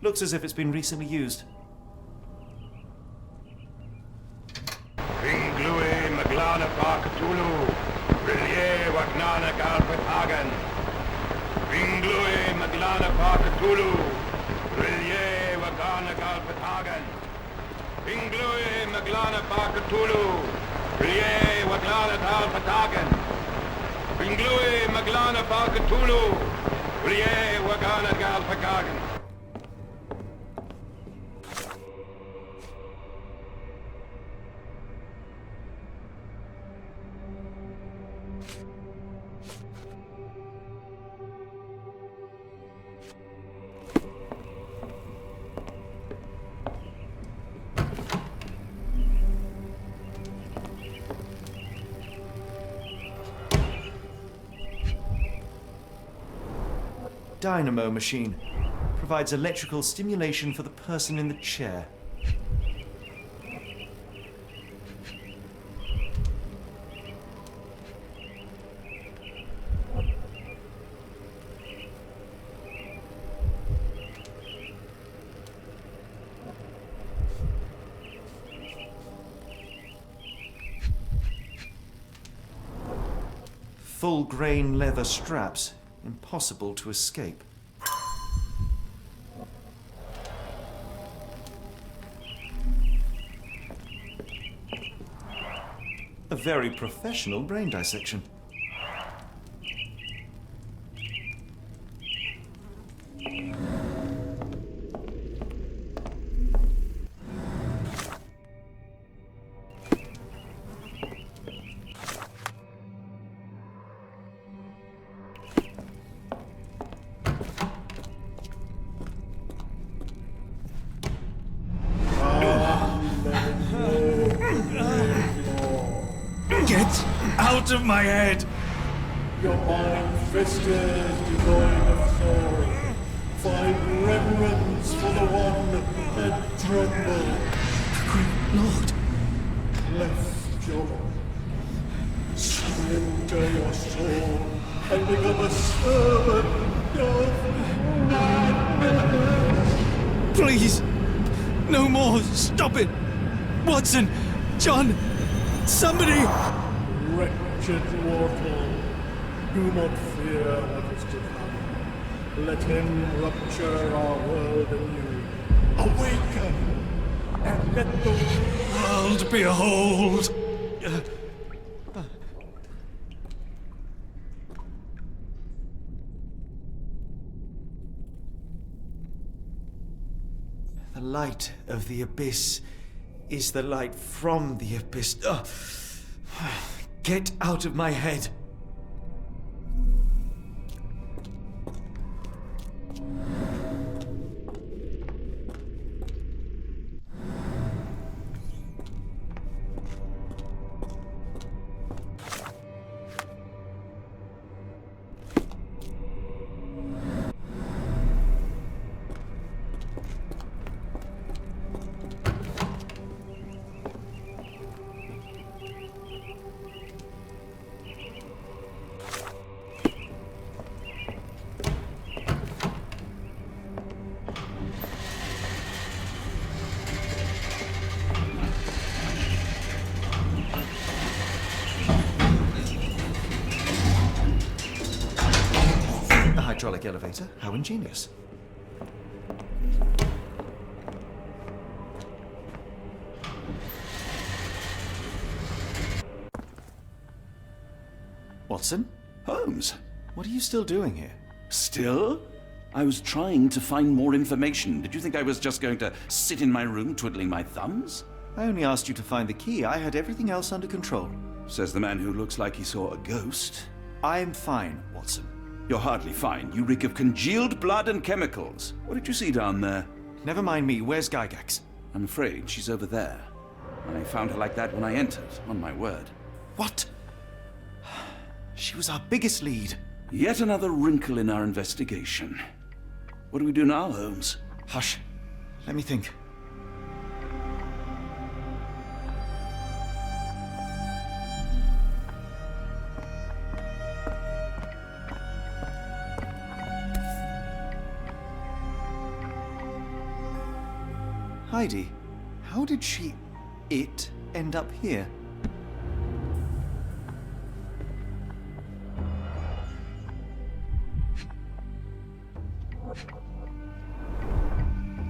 Looks as if it's been recently used. Ringlui Maglana Parkatulu, Rillier Wagnana Galpatagan. Ringlui Maglana Parkatulu, Rillier Wagana Galpatagan. Ringlui Maglana Parkatulu, Rillier Waglana Galpatagan. Ringlui Maglana Parkatulu, Rillier Wagana Galpatagan. Dynamo machine. Provides electrical stimulation for the person in the chair. Full grain leather straps. Impossible to escape. A very professional brain dissection. Out of my head! Your mind festers devoid of soul. Find reverence for the one that trembled. Great Lord! Cleft your surrender your soul and become a servant of Please! No more! Stop it! Watson! John! Somebody! Wretched mortal, do not fear what is to come. Let him rupture our world anew. Awaken, and let the world behold! The light of the abyss is the light from the abyss. Get out of my head! Hydraulic elevator. How ingenious. Watson? Holmes? What are you still doing here? Still? I was trying to find more information. Did you think I was just going to sit in my room twiddling my thumbs? I only asked you to find the key. I had everything else under control. Says the man who looks like he saw a ghost. I'm fine, Watson. You're hardly fine. You reek of congealed blood and chemicals. What did you see down there? Never mind me. Where's Gygax? I'm afraid she's over there. I found her like that when I entered, on my word. What? She was our biggest lead. Yet another wrinkle in our investigation. What do we do now, Holmes? Hush. Let me think. Heidi, how did it end up here?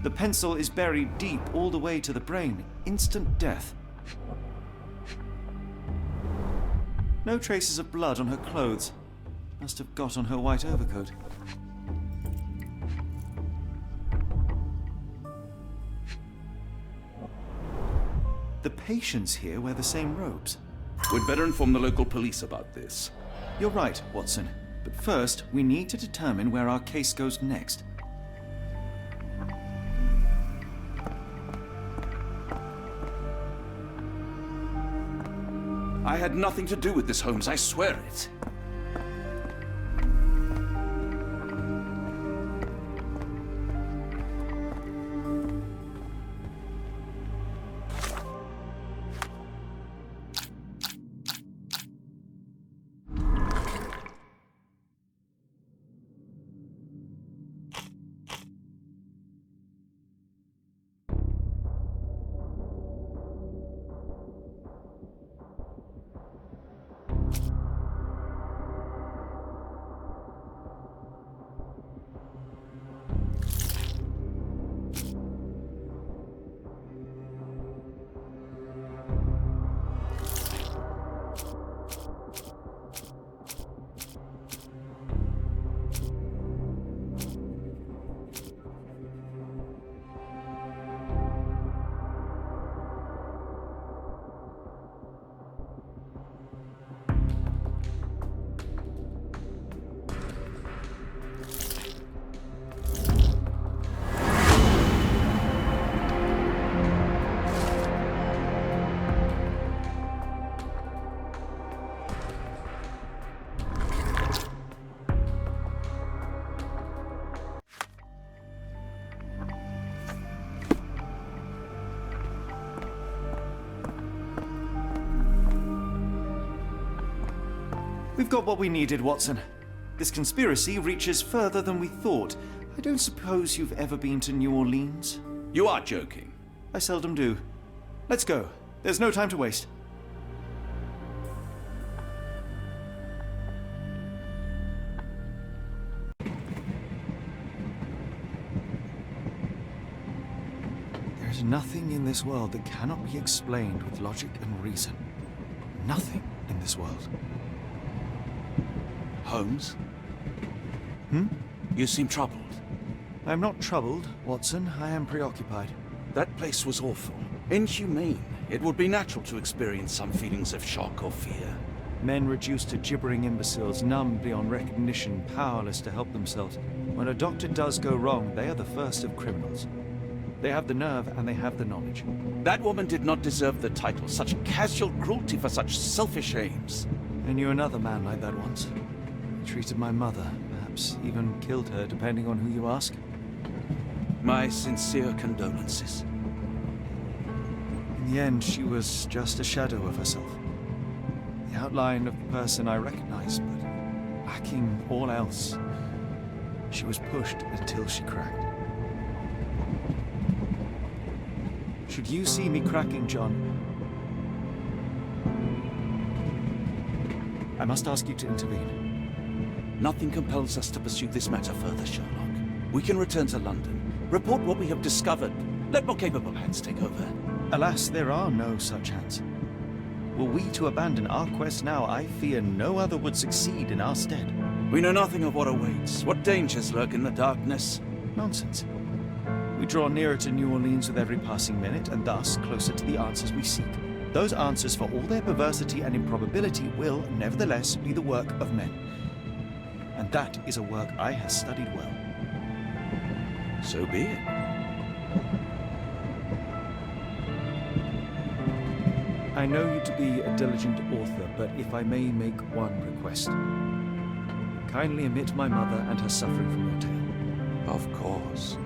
The pencil is buried deep all the way to the brain. Instant death. No traces of blood on her clothes. Must have got on her white overcoat. The patients here wear the same robes. We'd better inform the local police about this. You're right, Watson. But first, we need to determine where our case goes next. I had nothing to do with this, Holmes, I swear it. We've got what we needed, Watson. This conspiracy reaches further than we thought. I don't suppose you've ever been to New Orleans? You are joking. I seldom do. Let's go. There's no time to waste. There's nothing in this world that cannot be explained with logic and reason. Nothing in this world. Holmes? Hmm? You seem troubled. I'm not troubled, Watson. I am preoccupied. That place was awful. Inhumane. It would be natural to experience some feelings of shock or fear. Men reduced to gibbering imbeciles, numb beyond recognition, powerless to help themselves. When a doctor does go wrong, they are the first of criminals. They have the nerve and they have the knowledge. That woman did not deserve the title. Such casual cruelty for such selfish aims. I knew another man like that once. He treated my mother, perhaps even killed her, depending on who you ask. My sincere condolences. In the end, she was just a shadow of herself. The outline of the person I recognized, but lacking all else. She was pushed until she cracked. Should you see me cracking, John, I must ask you to intervene. Nothing compels us to pursue this matter further, Sherlock. We can return to London, report what we have discovered. Let more capable hands take over. Alas, there are no such hands. Were we to abandon our quest now, I fear no other would succeed in our stead. We know nothing of what awaits, what dangers lurk in the darkness. Nonsense. We draw nearer to New Orleans with every passing minute, and thus closer to the answers we seek. Those answers, for all their perversity and improbability, will, nevertheless, be the work of men. And that is a work I have studied well. So be it. I know you to be a diligent author, but if I may make one request. Kindly omit my mother and her suffering from your tale. Of course.